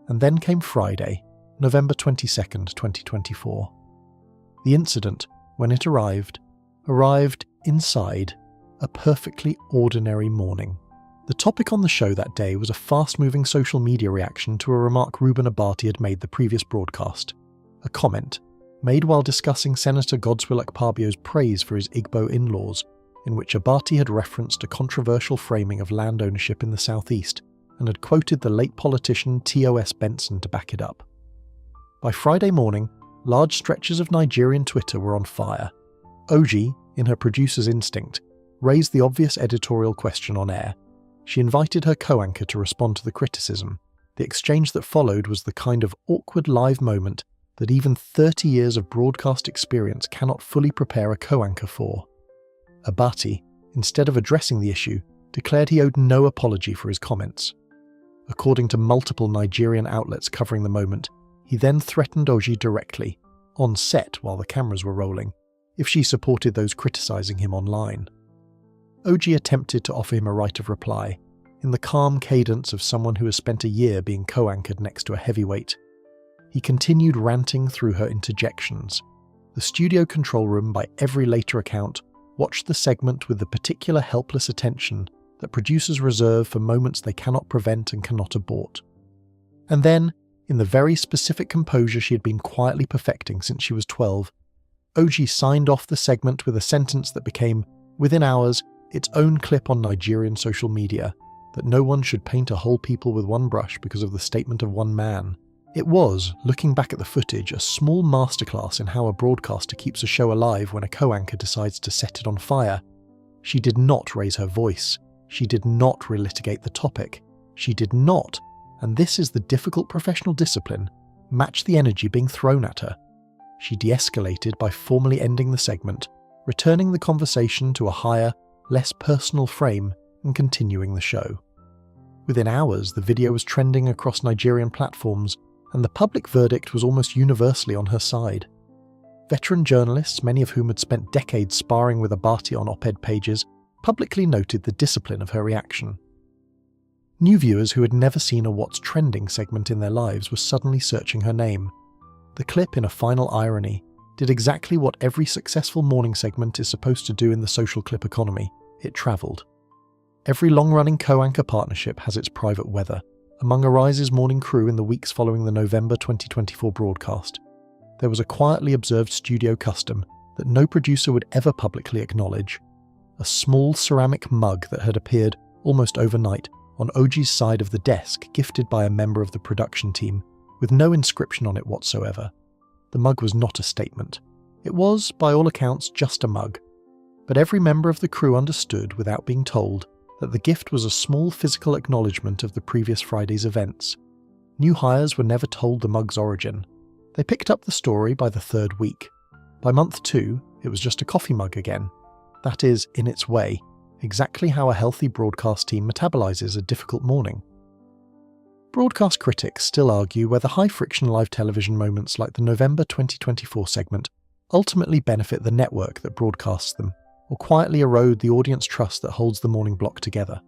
And then came Friday, November 22nd, 2024. The incident, when it arrived inside a perfectly ordinary morning. The topic on the show that day was a fast-moving social media reaction to a remark Reuben Abati had made the previous broadcast. A comment, made while discussing Senator Godswill Akpabio's praise for his Igbo in-laws, in which Abati had referenced a controversial framing of land ownership in the southeast, and had quoted the late politician T.O.S. Benson to back it up. By Friday morning, large stretches of Nigerian Twitter were on fire. Ojy, in her producer's instinct, raised the obvious editorial question on air. She invited her co-anchor to respond to the criticism. The exchange that followed was the kind of awkward live moment that even 30 years of broadcast experience cannot fully prepare a co-anchor for. Abati, instead of addressing the issue, declared he owed no apology for his comments. According to multiple Nigerian outlets covering the moment, he then threatened Ojy directly, on set while the cameras were rolling, if she supported those criticising him online. Ojy attempted to offer him a right of reply, in the calm cadence of someone who has spent a year being co-anchored next to a heavyweight. He continued ranting through her interjections. The studio control room, by every later account, watched the segment with the particular helpless attention that producers reserve for moments they cannot prevent and cannot abort. And then, in the very specific composure she had been quietly perfecting since she was 12, Ojy signed off the segment with a sentence that became, within hours, its own clip on Nigerian social media, that no one should paint a whole people with one brush because of the statement of one man. It was, looking back at the footage, a small masterclass in how a broadcaster keeps a show alive when a co-anchor decides to set it on fire. She did not raise her voice. She did not relitigate the topic. She did not, and this is the difficult professional discipline, match the energy being thrown at her. She de-escalated by formally ending the segment, returning the conversation to a higher, less personal frame, and continuing the show. Within hours, the video was trending across Nigerian platforms, and the public verdict was almost universally on her side. Veteran journalists, many of whom had spent decades sparring with Abati on op-ed pages, publicly noted the discipline of her reaction. New viewers who had never seen a What's Trending segment in their lives were suddenly searching her name. The clip, in a final irony, did exactly what every successful morning segment is supposed to do in the social clip economy. It travelled. Every long-running co-anchor partnership has its private weather. Among Arise's morning crew in the weeks following the November 2024 broadcast, there was a quietly observed studio custom that no producer would ever publicly acknowledge. A small ceramic mug that had appeared, almost overnight, on Ojy's side of the desk, gifted by a member of the production team, with no inscription on it whatsoever. The mug was not a statement. It was, by all accounts, just a mug. But every member of the crew understood, without being told, that the gift was a small physical acknowledgement of the previous Friday's events. New hires were never told the mug's origin. They picked up the story by the third week. By month 2, it was just a coffee mug again. That is, in its way, exactly how a healthy broadcast team metabolizes a difficult morning. Broadcast critics still argue whether high-friction live television moments like the November 2024 segment ultimately benefit the network that broadcasts them, or quietly erode the audience trust that holds the morning block together.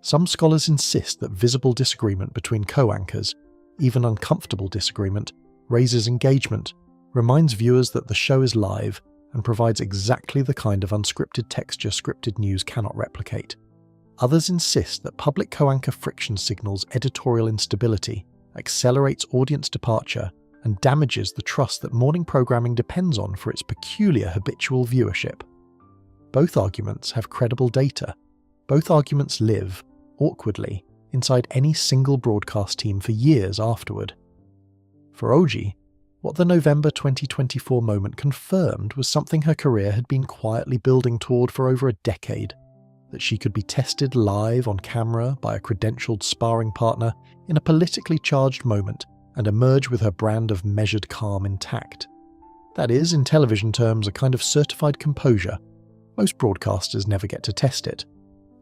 Some scholars insist that visible disagreement between co-anchors, even uncomfortable disagreement, raises engagement, reminds viewers that the show is live, and provides exactly the kind of unscripted texture scripted news cannot replicate. Others insist that public co-anchor friction signals editorial instability, accelerates audience departure, and damages the trust that morning programming depends on for its peculiar habitual viewership. Both arguments have credible data. Both arguments live, awkwardly, inside any single broadcast team for years afterward. For Ojy, what the November 2024 moment confirmed was something her career had been quietly building toward for over a decade, that she could be tested live on camera by a credentialed sparring partner in a politically charged moment and emerge with her brand of measured calm intact. That is, in television terms, a kind of certified composure. Most broadcasters never get to test it.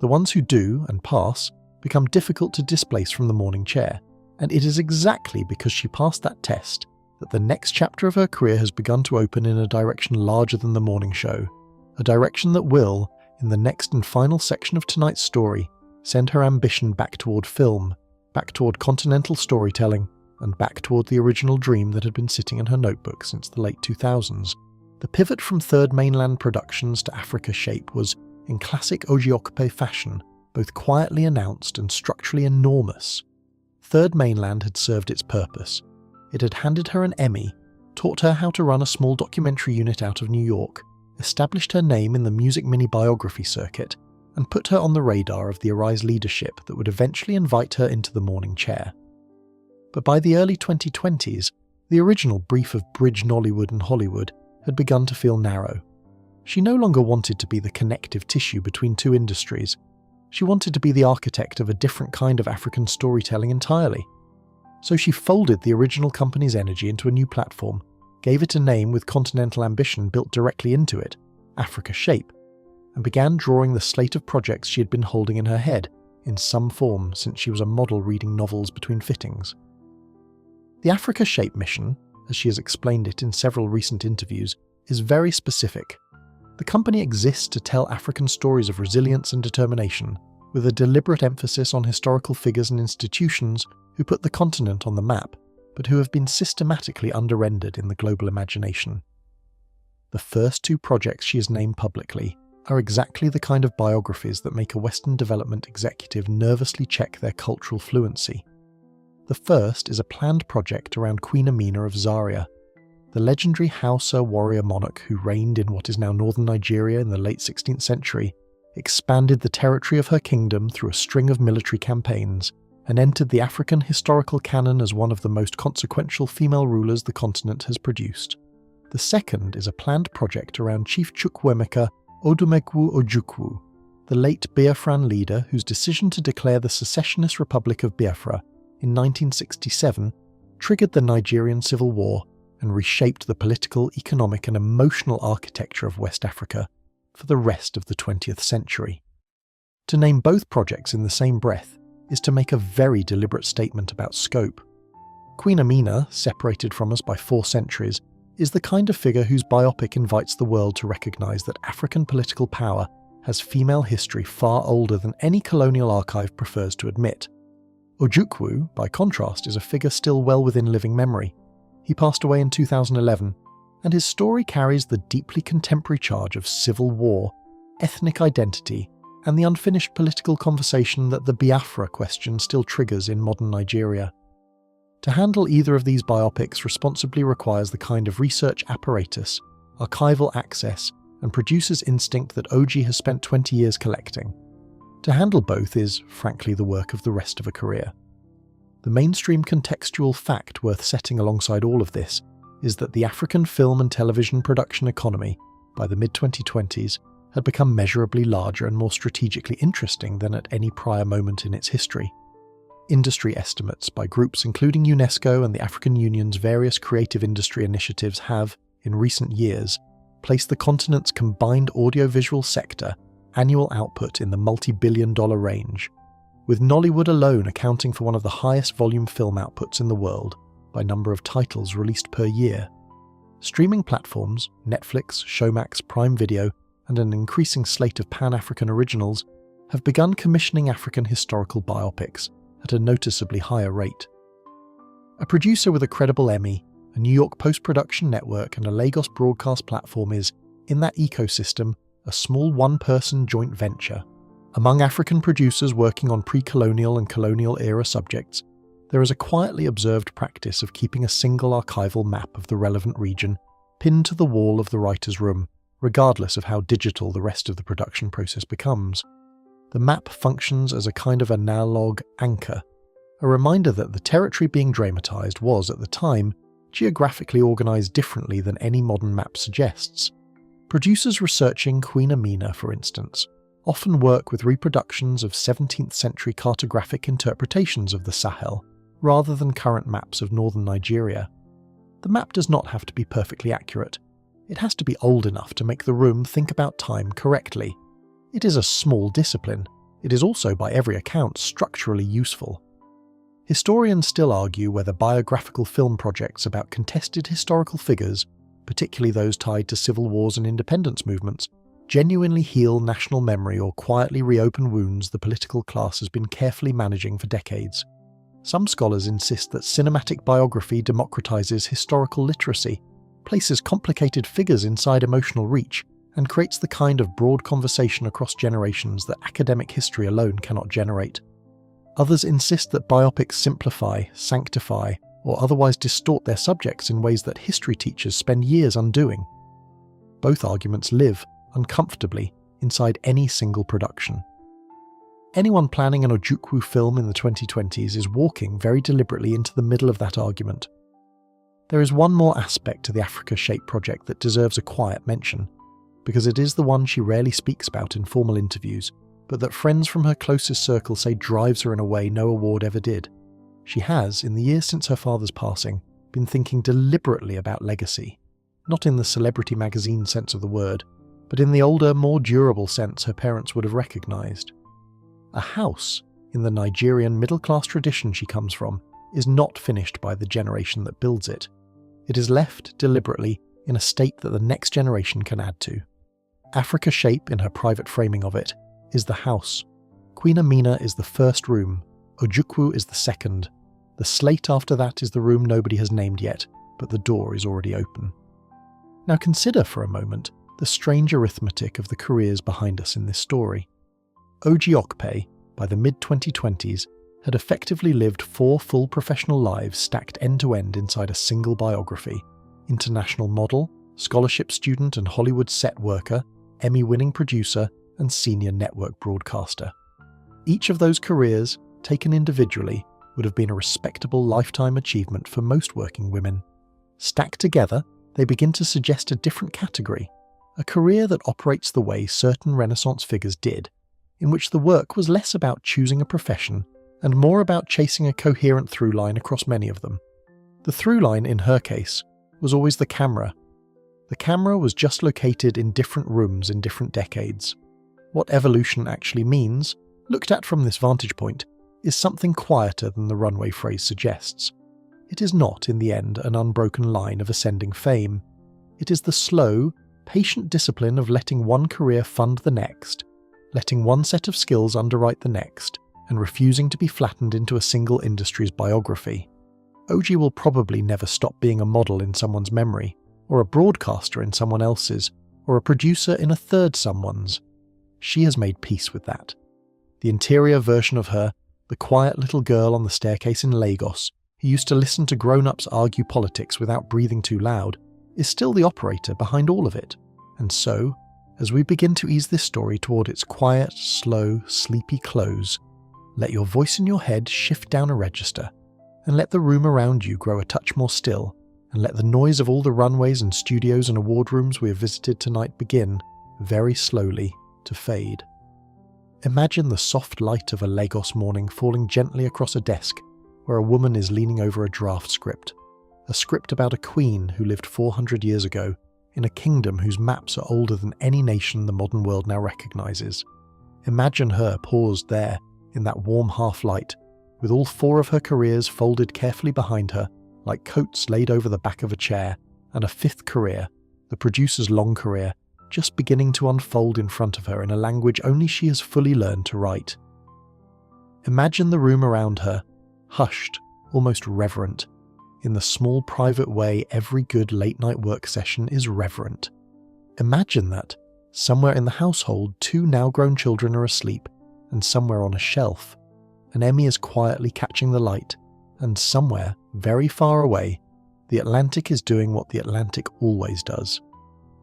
The ones who do, and pass, become difficult to displace from the morning chair, and it is exactly because she passed that test that the next chapter of her career has begun to open in a direction larger than the morning show, a direction that will, in the next and final section of tonight's story, send her ambition back toward film, back toward continental storytelling, and back toward the original dream that had been sitting in her notebook since the late 2000s. The pivot from Third Mainland Productions to Africa Shape was, in classic Ojy Okpe fashion, both quietly announced and structurally enormous. Third Mainland had served its purpose. It had handed her an Emmy, taught her how to run a small documentary unit out of New York, established her name in the music mini biography circuit, and put her on the radar of the Arise leadership that would eventually invite her into the morning chair. But by the early 2020s, the original brief of Bridge Nollywood and Hollywood had begun to feel narrow. She no longer wanted to be the connective tissue between two industries. She wanted to be the architect of a different kind of African storytelling entirely. So she folded the original company's energy into a new platform, gave it a name with continental ambition built directly into it, Africa Shape, and began drawing the slate of projects she had been holding in her head, in some form since she was a model reading novels between fittings. The Africa Shape mission, as she has explained it in several recent interviews, is very specific. The company exists to tell African stories of resilience and determination, with a deliberate emphasis on historical figures and institutions who put the continent on the map, but who have been systematically under-rendered in the global imagination. The first 2 projects she has named publicly are exactly the kind of biographies that make a Western development executive nervously check their cultural fluency. The first is a planned project around Queen Amina of Zaria, the legendary Hausa warrior monarch who reigned in what is now northern Nigeria in the late 16th century, expanded the territory of her kingdom through a string of military campaigns, and entered the African historical canon as one of the most consequential female rulers the continent has produced. The second is a planned project around Chief Chukwuemeka Odumegwu Ojukwu, the late Biafran leader whose decision to declare the secessionist Republic of Biafra in 1967 triggered the Nigerian Civil War and reshaped the political, economic and emotional architecture of West Africa for the rest of the 20th century. To name both projects in the same breath is to make a very deliberate statement about scope. Queen Amina, separated from us by 4 centuries, is the kind of figure whose biopic invites the world to recognise that African political power has female history far older than any colonial archive prefers to admit. Ojukwu, by contrast, is a figure still well within living memory. He passed away in 2011, and his story carries the deeply contemporary charge of civil war, ethnic identity, and the unfinished political conversation that the Biafra question still triggers in modern Nigeria. To handle either of these biopics responsibly requires the kind of research apparatus, archival access, and producer's instinct that Ojy has spent 20 years collecting. To handle both is, frankly, the work of the rest of a career. The mainstream contextual fact worth setting alongside all of this is that the African film and television production economy, by the mid-2020s, had become measurably larger and more strategically interesting than at any prior moment in its history. Industry estimates by groups including UNESCO and the African Union's various creative industry initiatives have, in recent years, placed the continent's combined audiovisual sector annual output in the multi-billion-dollar range, with Nollywood alone accounting for one of the highest volume film outputs in the world by number of titles released per year. Streaming platforms, Netflix, Showmax, Prime Video, and an increasing slate of Pan-African originals have begun commissioning African historical biopics at a noticeably higher rate. A producer with a credible Emmy, a New York post-production network, and a Lagos broadcast platform is, in that ecosystem, a small one-person joint venture. Among African producers working on pre-colonial and colonial-era subjects, there is a quietly observed practice of keeping a single archival map of the relevant region pinned to the wall of the writer's room, regardless of how digital the rest of the production process becomes. The map functions as a kind of analog anchor, a reminder that the territory being dramatized was, at the time, geographically organized differently than any modern map suggests. Producers researching Queen Amina, for instance, often work with reproductions of 17th century cartographic interpretations of the Sahel, rather than current maps of northern Nigeria. The map does not have to be perfectly accurate. It has to be old enough to make the room think about time correctly. It is a small discipline. It is also, by every account, structurally useful. Historians still argue whether biographical film projects about contested historical figures, particularly those tied to civil wars and independence movements, genuinely heal national memory or quietly reopen wounds the political class has been carefully managing for decades. Some scholars insist that cinematic biography democratizes historical literacy, places complicated figures inside emotional reach, and creates the kind of broad conversation across generations that academic history alone cannot generate. Others insist that biopics simplify, sanctify, or otherwise distort their subjects in ways that history teachers spend years undoing. Both arguments live, uncomfortably, inside any single production. Anyone planning an Ojukwu film in the 2020s is walking very deliberately into the middle of that argument. There is one more aspect to the Africa Shape project that deserves a quiet mention, because it is the one she rarely speaks about in formal interviews, but that friends from her closest circle say drives her in a way no award ever did. She has, in the years since her father's passing, been thinking deliberately about legacy, not in the celebrity magazine sense of the word, but in the older, more durable sense her parents would have recognised. A house, in the Nigerian middle-class tradition she comes from, is not finished by the generation that builds it. It is left, deliberately, in a state that the next generation can add to. Africa Shape, in her private framing of it, is the house. Queen Amina is the first room. Ojukwu is the second. The slate after that is the room nobody has named yet, but the door is already open. Now consider for a moment the strange arithmetic of the careers behind us in this story. Ojy Okpe, by the mid-2020s, had effectively lived 4 full professional lives stacked end-to-end inside a single biography: international model, scholarship student and Hollywood set worker, Emmy-winning producer, and senior network broadcaster. Each of those careers, taken individually, would have been a respectable lifetime achievement for most working women. Stacked together, they begin to suggest a different category, a career that operates the way certain Renaissance figures did, in which the work was less about choosing a profession and more about chasing a coherent through line across many of them. The through line, in her case, was always the camera. The camera was just located in different rooms in different decades. What evolution actually means, looked at from this vantage point, is something quieter than the runway phrase suggests. It is not, in the end, an unbroken line of ascending fame. It is the slow, patient discipline of letting one career fund the next, letting one set of skills underwrite the next, and refusing to be flattened into a single industry's biography. Ojy will probably never stop being a model in someone's memory, or a broadcaster in someone else's, or a producer in a third someone's. She has made peace with that. The interior version of her, the quiet little girl on the staircase in Lagos, who used to listen to grown-ups argue politics without breathing too loud, is still the operator behind all of it. And so, as we begin to ease this story toward its quiet, slow, sleepy close, let your voice in your head shift down a register, and let the room around you grow a touch more still, and let the noise of all the runways and studios and award rooms we have visited tonight begin, very slowly, to fade. Imagine the soft light of a Lagos morning falling gently across a desk where a woman is leaning over a draft script. A script about a queen who lived 400 years ago in a kingdom whose maps are older than any nation the modern world now recognises. Imagine her paused there in that warm half-light, with all 4 of her careers folded carefully behind her like coats laid over the back of a chair, and a 5th career, the producer's long career, just beginning to unfold in front of her in a language only she has fully learned to write. Imagine the room around her, hushed, almost reverent, in the small private way every good late-night work session is reverent. Imagine that, somewhere in the household 2 now-grown children are asleep, and somewhere on a shelf, an Emmy is quietly catching the light, and somewhere, very far away, the Atlantic is doing what the Atlantic always does.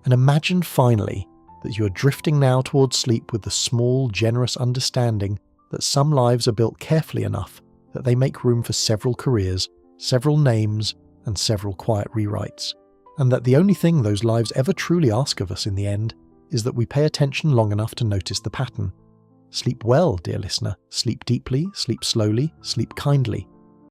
And imagine finally that you are drifting now towards sleep with the small, generous understanding that some lives are built carefully enough that they make room for several careers, several names, and several quiet rewrites, and that the only thing those lives ever truly ask of us in the end is that we pay attention long enough to notice the pattern. Sleep well, dear listener. Sleep deeply, sleep slowly, sleep kindly.